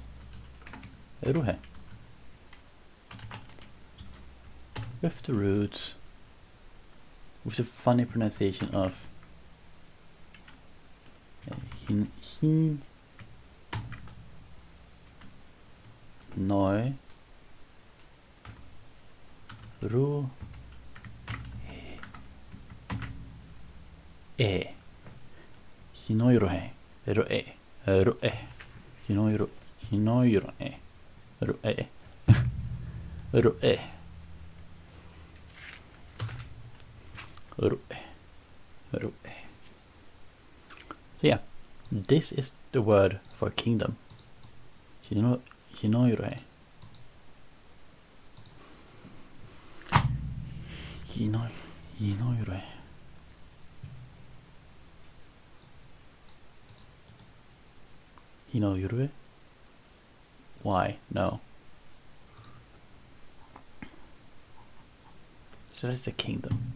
Ruhe with the roots with the funny pronunciation of Hanoi Ru Hinoirohe Roe Roe Hinoiro Hinoiroe Roe Roe Roe Roe. So yeah, this is the word for kingdom. Hinoiroe Hinoiroe. Hinoiroe? Why? No. So that's the kingdom.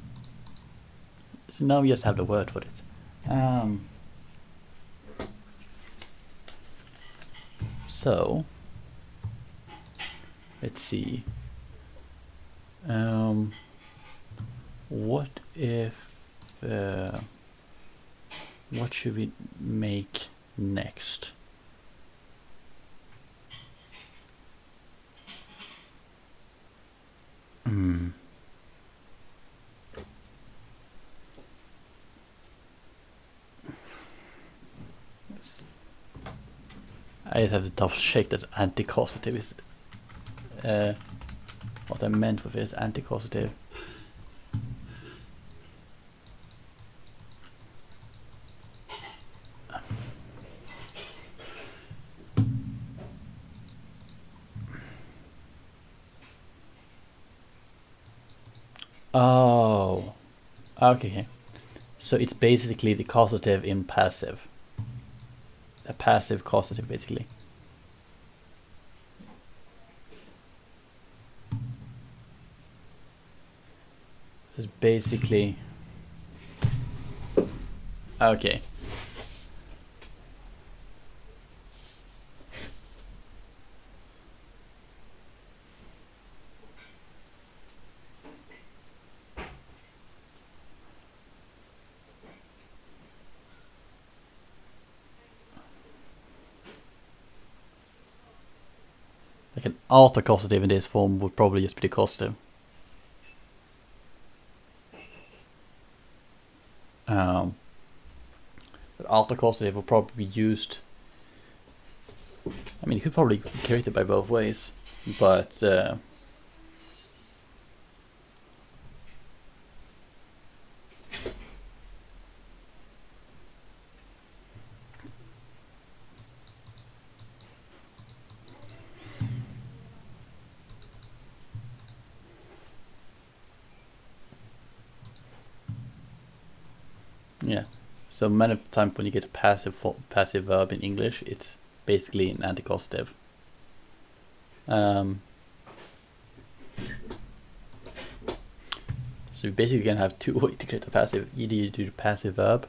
So now we just have the word for it. So let's see. What if what should we make next? I just have to double check that anti-causative is what I meant with it is anti-causative. Oh, okay. So it's basically the causative in passive. A passive causative, basically. So it's basically... Okay. Like an alter-causative in this form would probably just be the causative. But alter-causative will probably be used... I mean, it could probably be created by both ways, but... yeah. So many times when you get a passive verb in English, it's basically an anti-causative. So you basically can have two ways to create a passive. Either you do the passive verb,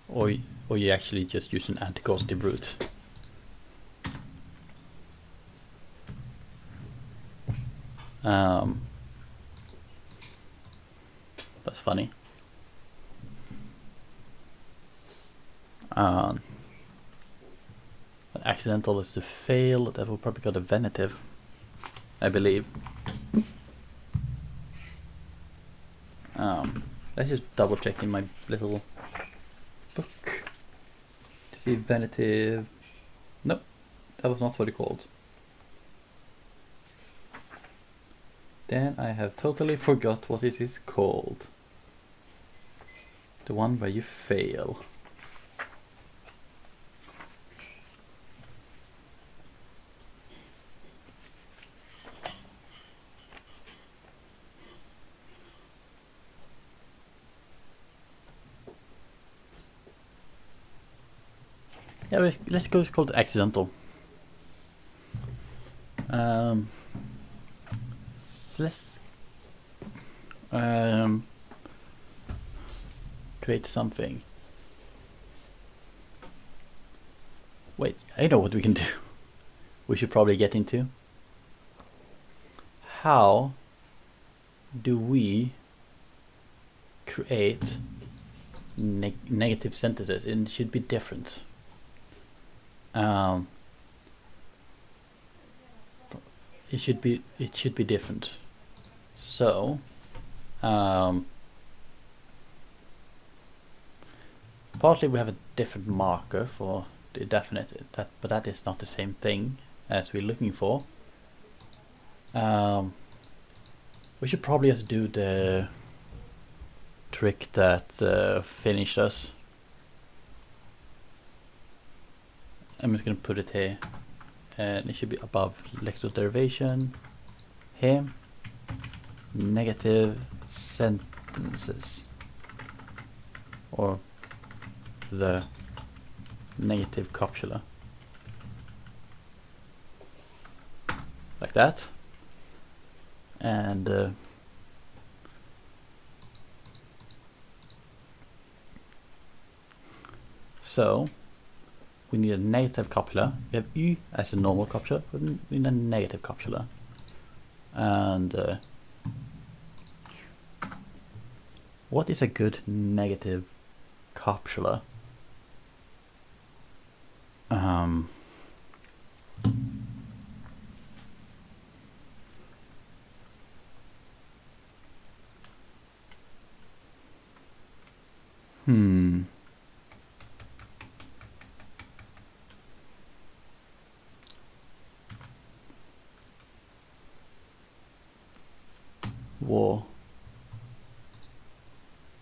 or you actually just use an anti-causative root. That's funny. Accidental is to fail. That will probably got a venitive, I believe. Let's just double check in my little book to see venitive. Nope, that was not what it called. Then I have totally forgot what it is called. The one where you fail. Yeah, let's go call it accidental. So let's create something. Wait, I know what we can do. We should probably get into. How do we create negative sentences? It should be different. It should be different. So partly we have a different marker for the definite, but that is not the same thing as we're looking for. We should probably just do the trick that finished us. I'm just going to put it here, and it should be above lexical derivation. Here, negative sentences, or the negative copula, like that. And so we need a negative copula. We have U as a normal copula, but we need a negative copula. And what is a good negative copula?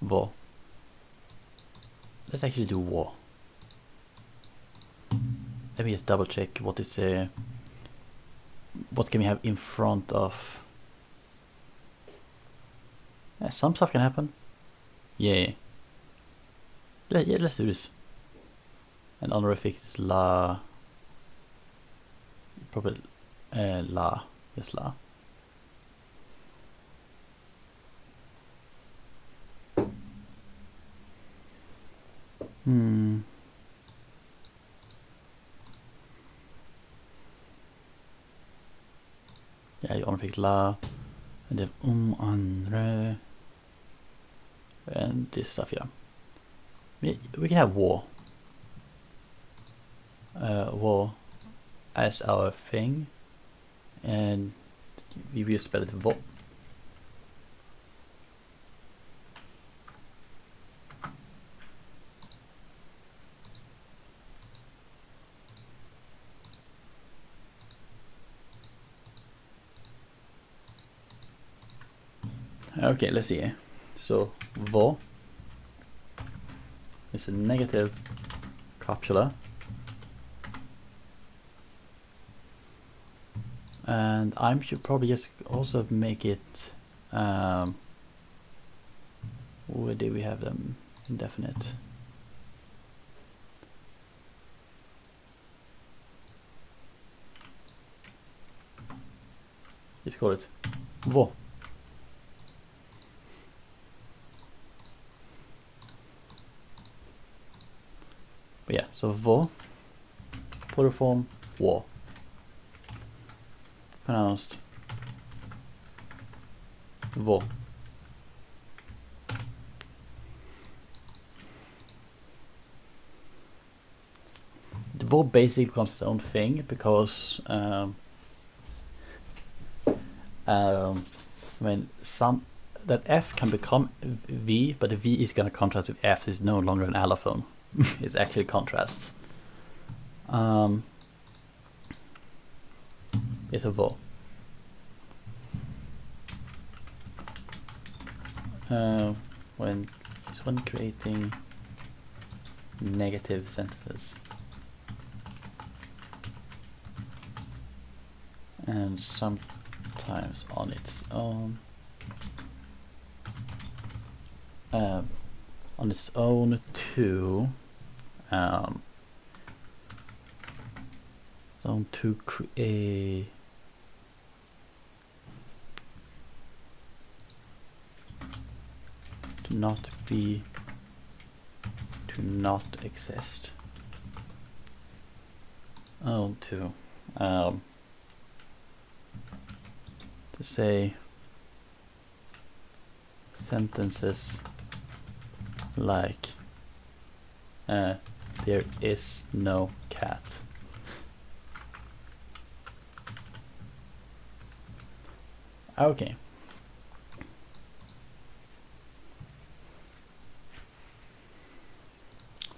War. Let's actually do war. Let me just double check what is what can we have in front of. Yeah, some stuff can happen. Yeah. Yeah, let's do this. And honorific is la. Probably la. Yes, la. Yeah, you honorific la. And then andre. And this stuff, yeah. We can have war. War as our thing, and we will spell it vo. Okay, let's see. So vo is a negative copula, and I should probably just also make it. Where do we have them? Indefinite. Let's call it vo. But yeah, so vo, plural form, war. Pronounced vo. The vo basically becomes its own thing because when that F can become V, but the V is going to contrast with F, so it's no longer an allophone. It's actually contrasts. It's a vo. When creating negative sentences, and sometimes on its own. On its own too. So to create to not be, to not exist. Oh, to say sentences like there is no cat. Okay.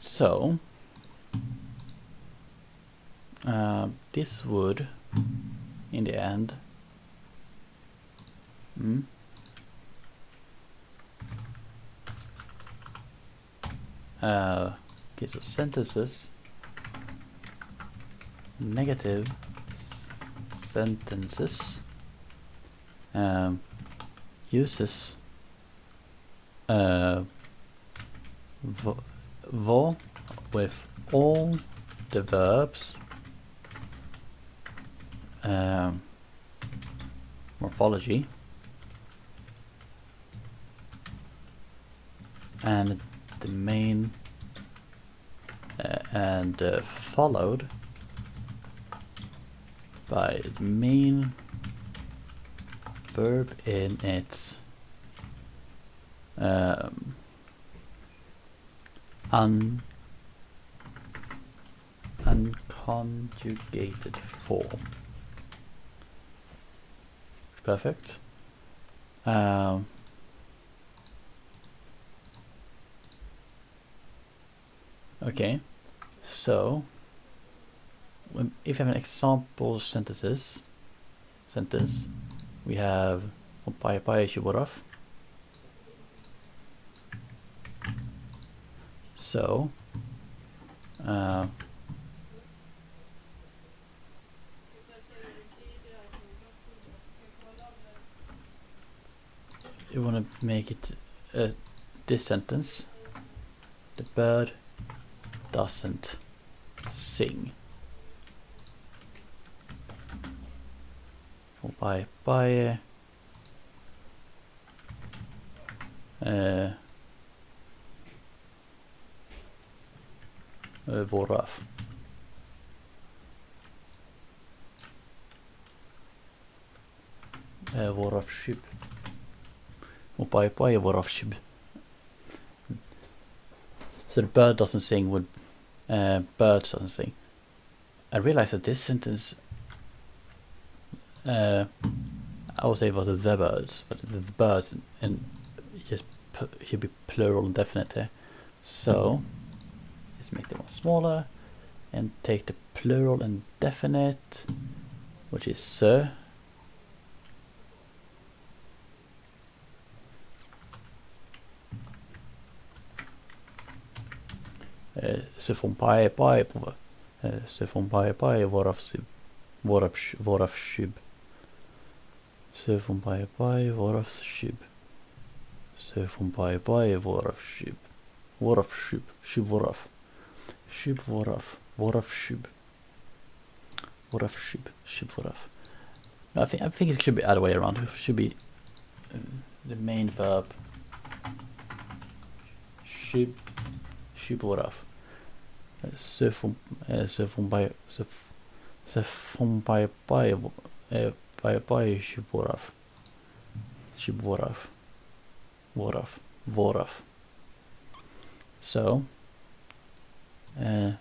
So this would, in the end, okay, so sentences, negative sentences, uses vo with all the verbs, morphology, and the main and followed by the main verb in its unconjugated form. Perfect. Okay, so if you have an example sentence, we have so you want to make it this sentence: the bird doesn't sing. By våraf. Våraf shib. By våraf shib. So the bird doesn't sing would birds doesn't sing. I realized that this sentence I would say about the birds, but the birds and just should be plural and definite here. So let's make them more smaller and take the plural and definite, which is sir. Så från pai på så från pai våraf shib. Så från pai våraf shib. Så från pai våraf shib. Våraf shib. Shib våraf. Shib våraf. Våraf shib. Våraf shib. Shib våraf. No, I think it should be other way around. It should be the main verb. Shib. Shib våraf. Så från pai shib våraf. Shib våraf. Våraf. Våraf. So and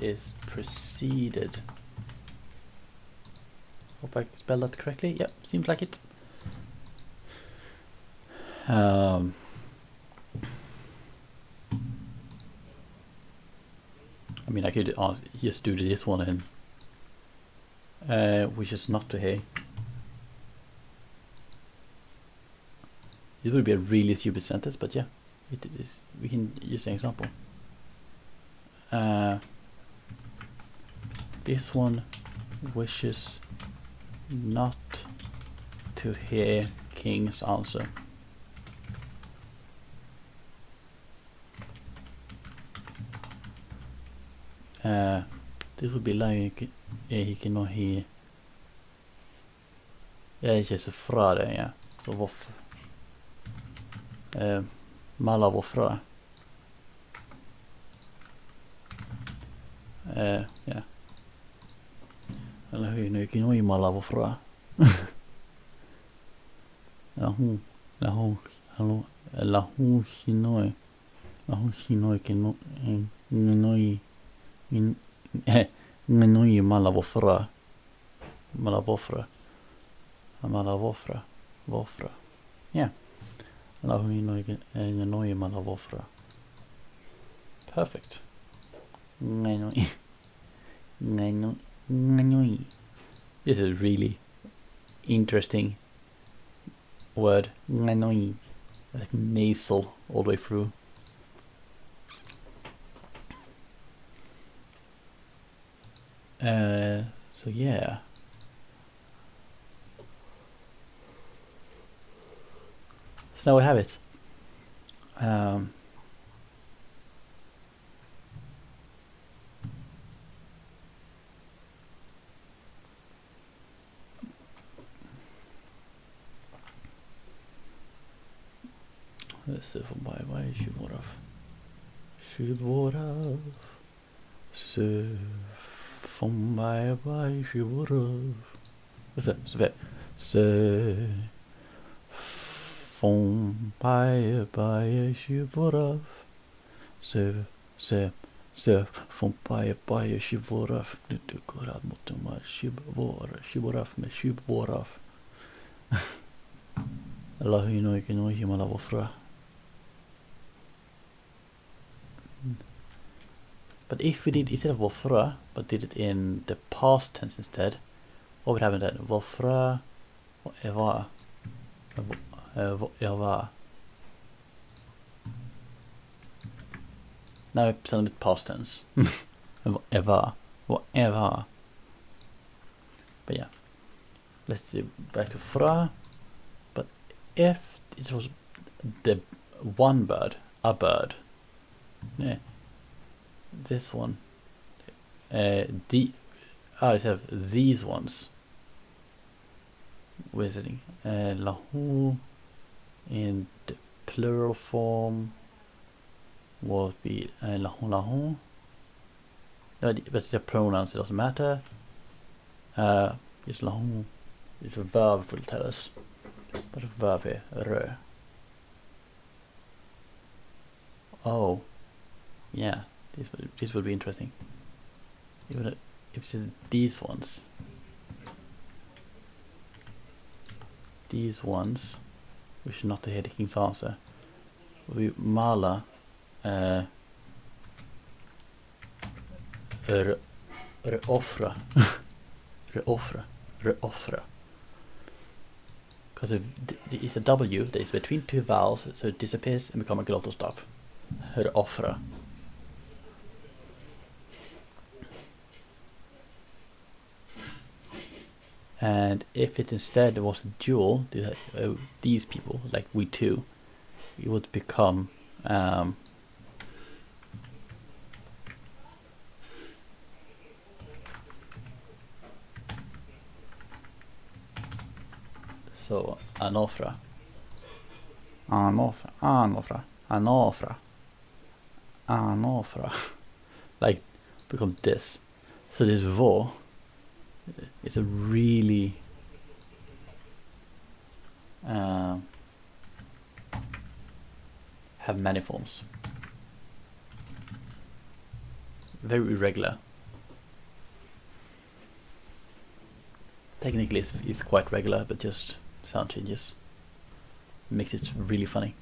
is preceded. Hope I spelled that correctly. Yep, seems like it. I mean, I could just do this one and which is not to here. It would be a really stupid sentence, but yeah, it is. We can use an example. This one wishes not to hear King's answer. Tychu bilang ei no hi. Ei se så fra det ja. Så voff. Mala voffra. Ja. Eller hyi no ikin oi mala voffra. La hu hinoi ke no noi noi mala voffra. Voffra. Yeah. La hu hinoi ke noi mala voffra. Perfect. Noi. This is really interesting word. Like nasal all the way through. So yeah. So now we have it. Let's see from bye Shivorov. Se from bye Shivorov. What's that? Se from bye Shivorov. Se from bye Shivorov. Du går ad mot de här Shivorov med Shivorov. Eller hur nu kan jag himmala våffra. But if we did instead of våffra, but did it in the past tense instead, what would happen then? Våffra och eva. Now it's a bit past tense. Eva. But yeah. Let's do back to fra. But if it was the one bird, a bird. Yeah. This one. I have these ones. Visiting. Lahu in the plural form would be lahu. No, but the pronouns, it doesn't matter. It's lahu. It's a verb will tell us. But a verb here, rö. Oh, yeah. This will be interesting. Even if it's these ones, which is not the head king's answer, we mala reoffra. Because if it's a W that is between two vowels, so it disappears and becomes a glottal stop. Reoffra. And if it instead was a dual, these people, like we two, it would become so anofra, like become this. So this vo. It's a really have many forms. Very irregular. Technically it's quite regular, but just sound changes makes it really funny.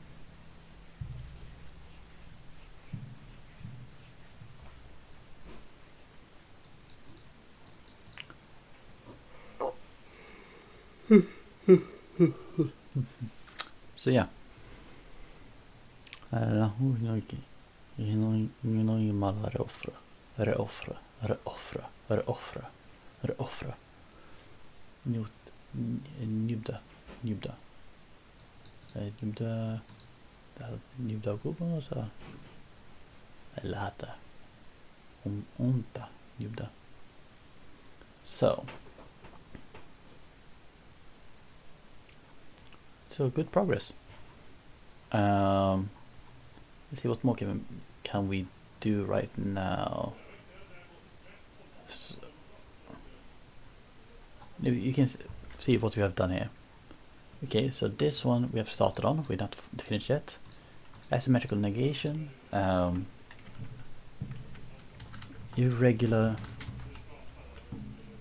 So yeah. Reoffra. Njubda gubbon så. Eller hata. Onta. Njubda. So good progress. Let's see what more can we do right now. So, you can see what we have done here. Okay, so this one we have started on, we're not finished yet. Asymmetrical negation, irregular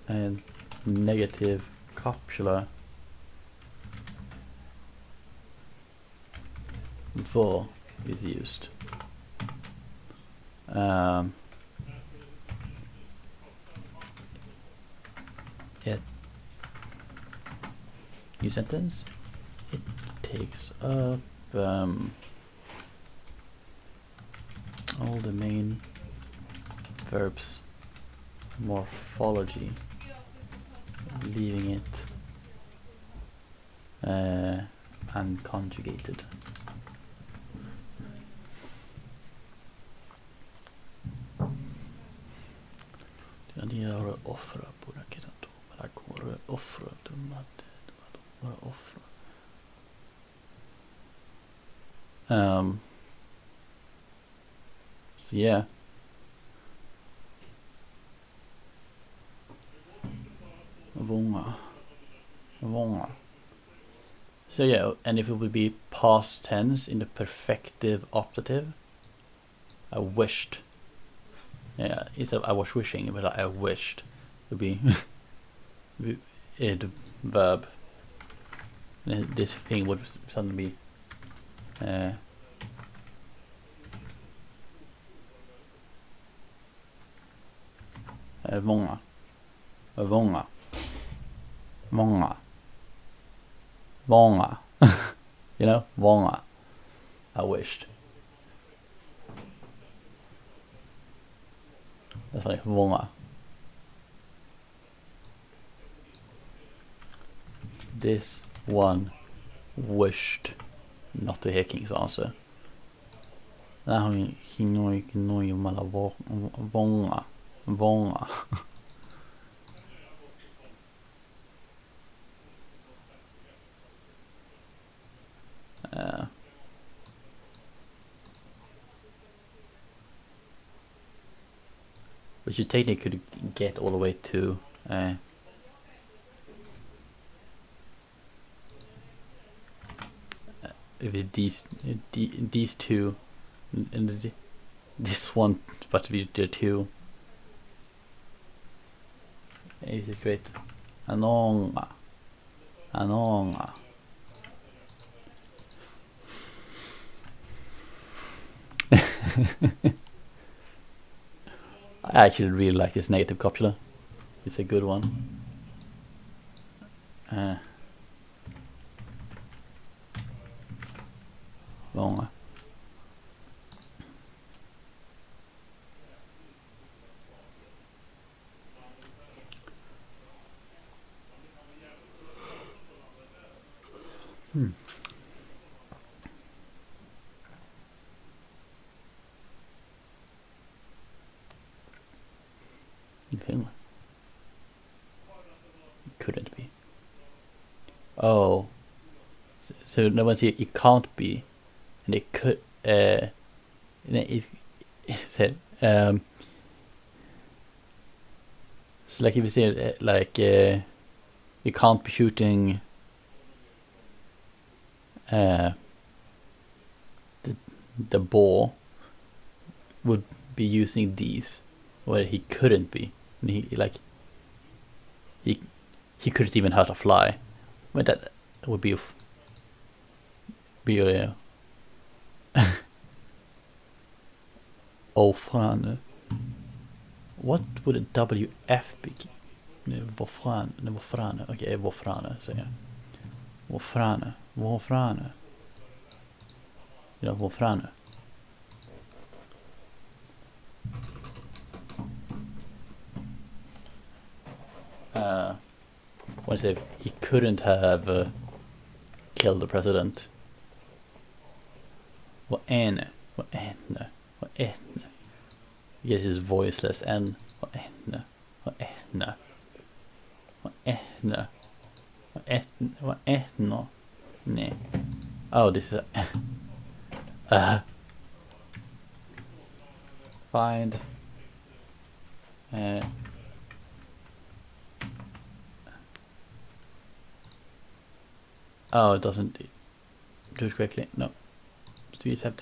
and negative copula var is used. Yeah. New sentence. It takes up all the main verbs morphology, leaving it unconjugated. So yeah. Vånga. So yeah, and if it would be past tense in the perfective optative, I wished. Yeah, instead of I was wishing, but I wished would be the verb. And this thing would suddenly be många. Många. Många. Många. You know, många. I wished. That's like många. This one wished not to hear King's answer. Now he know mala många. Många. But you technically could get all the way to if these two and this one, but with the two. Is it great? Anonga. I actually really like this negative copula. It's a good one. Många. In Finland. Couldn't be. Oh. So no one's here. It can't be. And it could. It said. So like if you say like you can't be shooting the ball would be using these, where he couldn't be. And he couldn't even hurt a fly. But that would be oh fan. What would a WF be? Våfrane. Okay, våfrane säger jag. Våfrane. Ja, våfrane. What is it? He couldn't have killed the president. What ene? He gets his voiceless N. What ene? Etne. Etno. Nee. Oh, this is a find oh, it doesn't do it correctly. No. So we just have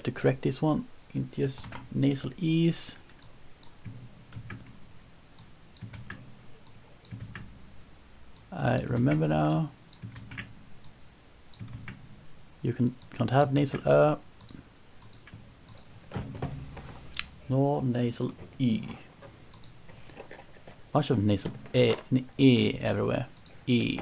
to correct this one into just nasal E's. I remember now. You can't have nasal nor nasal E. Much of nasal E everywhere. E.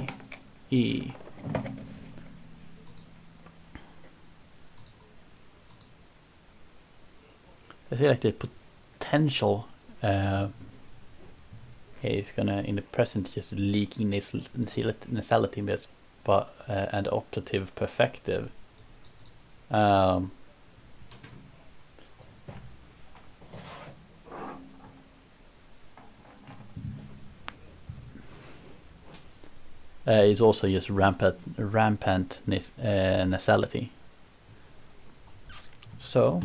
I feel like the potential is gonna in the present just leaking nasality, but and optative perfective. Is also just rampant nasality. So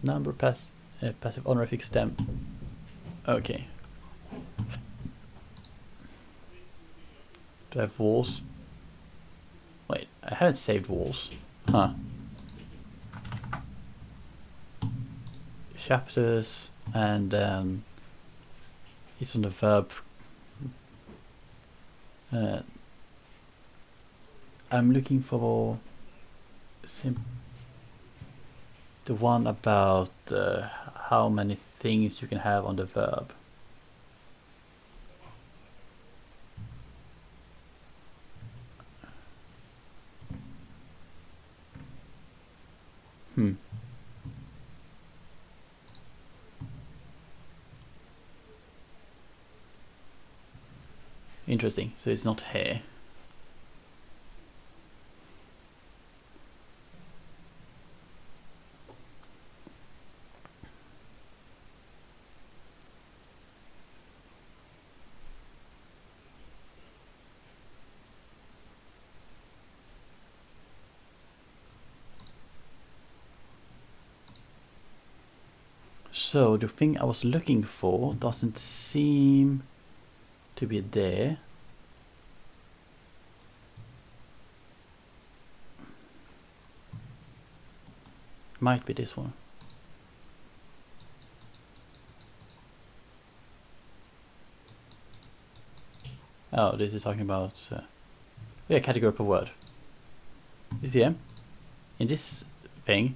number passive honorific stem. Okay. Do I have walls? Wait, I haven't saved walls. Huh. Chapters and it's on the verb. I'm looking for the one about how many things you can have on the verb. Interesting. So it's not here. So the thing I was looking for doesn't seem to be there. Might be this one. Oh, this is talking about category per word. You see, in this thing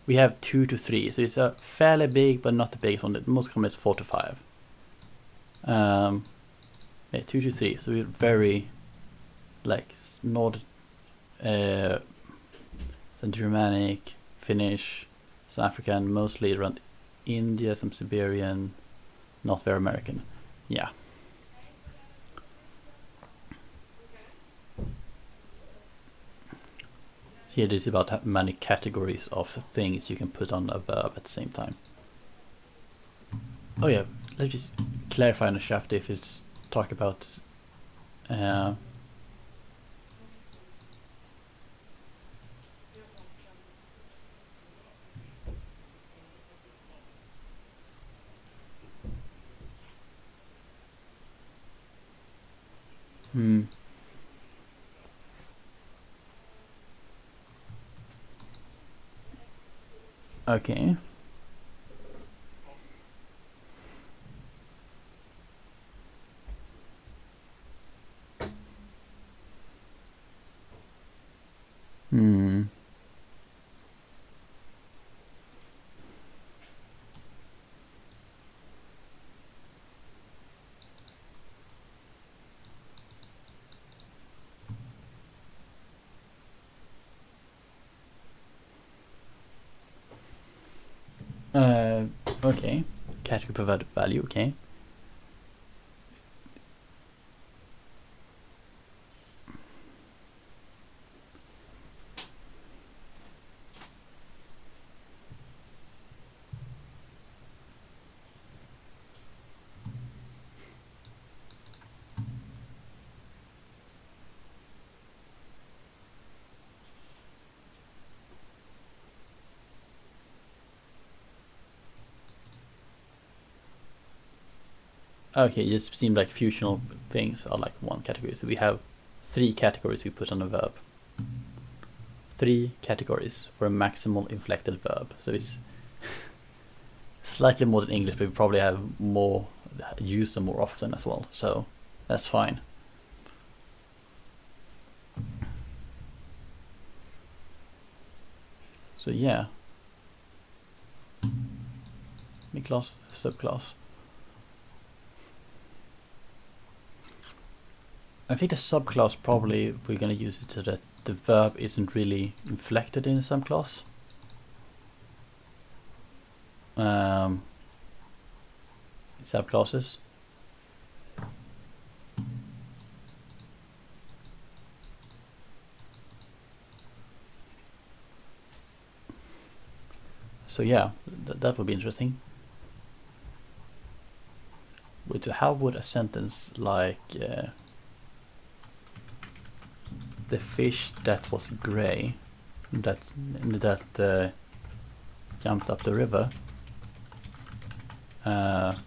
we have 2 to 3, so it's a fairly big but not the biggest one. The most common is 4 to 5. 2 to 3, so we're very like North some Germanic, Finnish, some African, mostly around India, some Siberian, not very American. Yeah. Here this is about how many categories of things you can put on a verb at the same time. Oh yeah, let's just clarify in the chapter if it's talk about okay. Okay. Category provided value, okay. Okay, it just seemed like functional things are like one category. So we have 3 categories we put on a verb. 3 categories for a maximal inflected verb. So it's slightly more than English, but we probably have more, use them more often as well. So that's fine. So yeah. Mid-class, subclass. I think the subclass probably we're going to use it so that the verb isn't really inflected in the subclass. Subclasses. So yeah, that would be interesting. How would a sentence like the fish that was gray that jumped up the river, the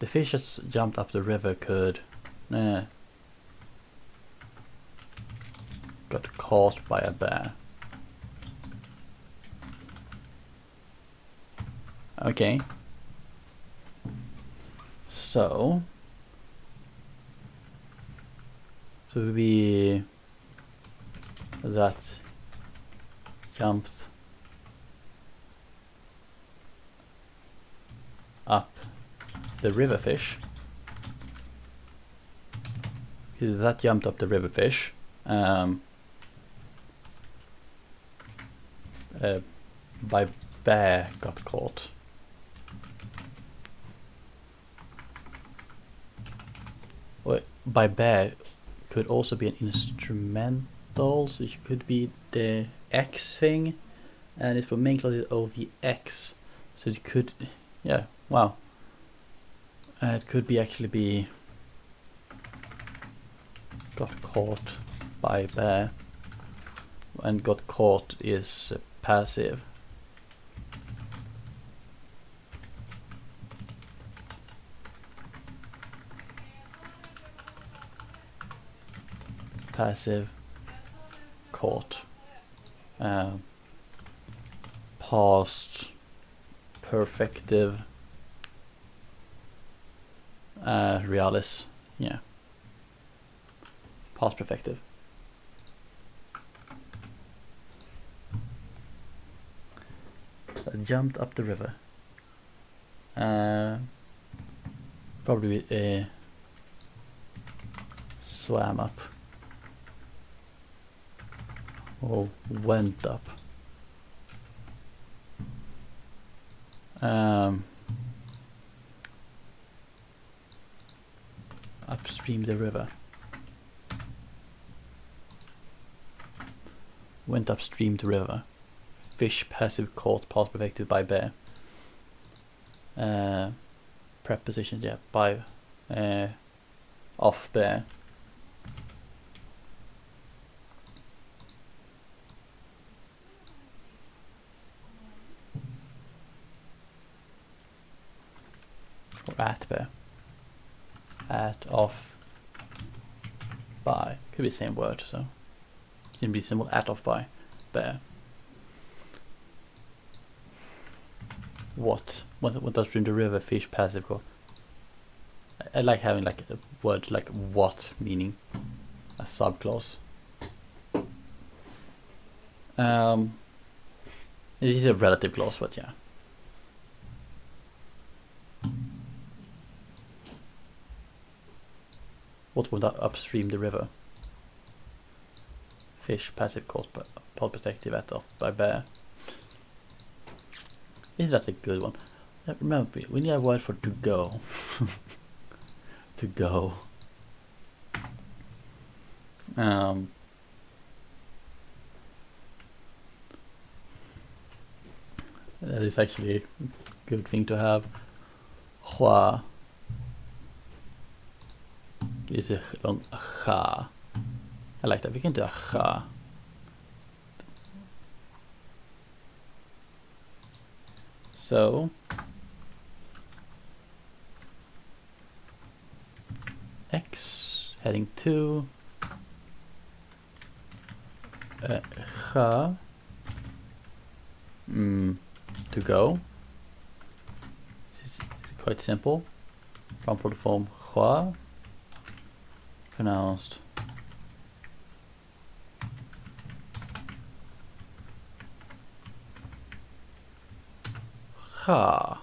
fish that jumped up the river could got caught by a bear. Okay, so we that jumped up the river fish. That jumped up the river fish. By bear got caught. Wait, by bear could also be an instrumental, so it could be the X thing, and it's for main class is OVX, so it could, yeah, wow. It could be actually be got caught by bear, and got caught is passive. Passive, caught, past, perfective, realis, yeah, past perfective. Jumped up the river. Probably swam up. Or went up. Upstream the river. Went upstream the river. Fish passive caught past perfected by bear. Prepositions, yeah, by off bear. Or at bear. At, off, by. Could be the same word, so simply symbol at, off, by, bear. What does stream the river fish passive caught? I like having like a word like what meaning a subclause. It is a relative clause, but yeah. What would upstream the river? Fish passive caught pod protective at off by bear. Isn't that a good one? Remember, we need a word for to go. To go. That is actually a good thing to have. Hua is a long ha. I like that. We can do a ha. So X, heading 2, ga, to go. This is quite simple. From the form ga, pronounced ga.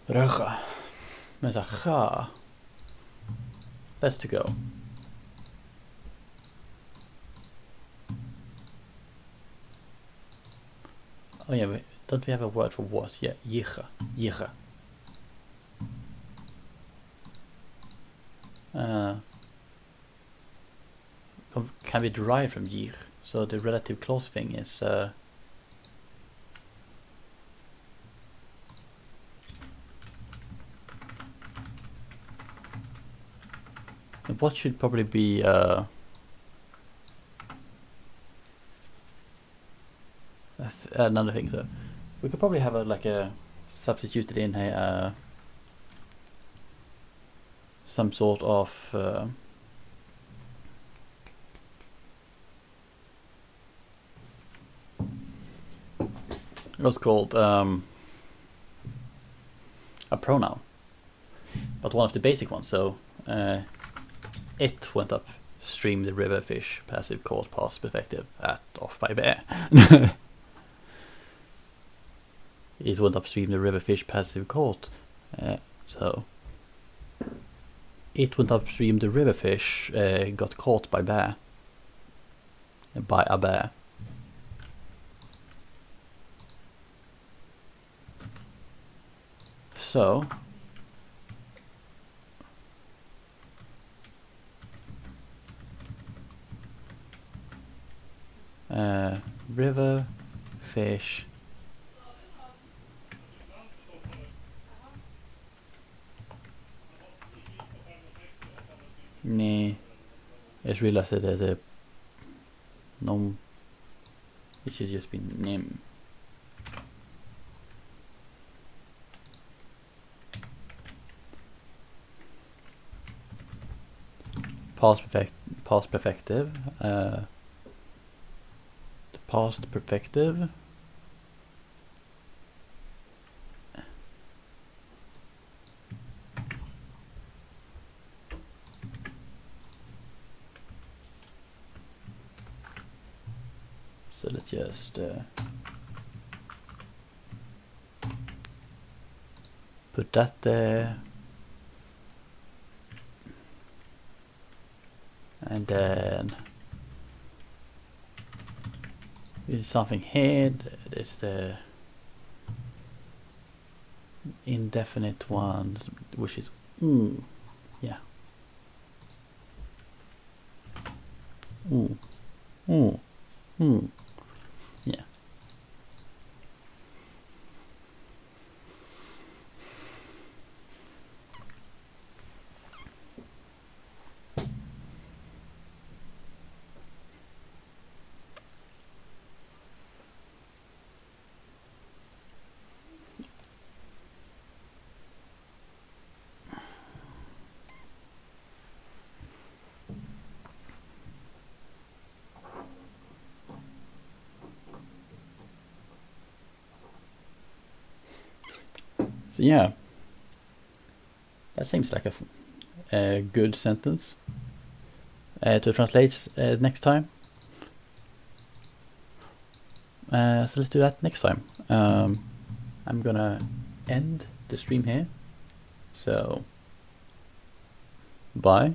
Rugga. Met een ga. That's to go. Oh yeah, don't we have a word for what? Yeah, yiga. Yiga. Can be derived from yir. So the relative clause thing is what should probably be that's another thing. So we could probably have a substituted in here some sort of what's called a pronoun, but one of the basic ones. So it went upstream the river fish, passive caught, past perfective, at off by bear. It went upstream the river fish, passive caught. So it went upstream the river fish, got caught by bear. By a bear. So river fish nej, I just realized that there's a nom, it should just be nim. Past perfective, the past perfective so let's just put that there. And then there's something here. There's the indefinite one, which is yeah. Yeah. So yeah, that seems like a good sentence to translate next time. So let's do that next time. I'm gonna end the stream here. So bye.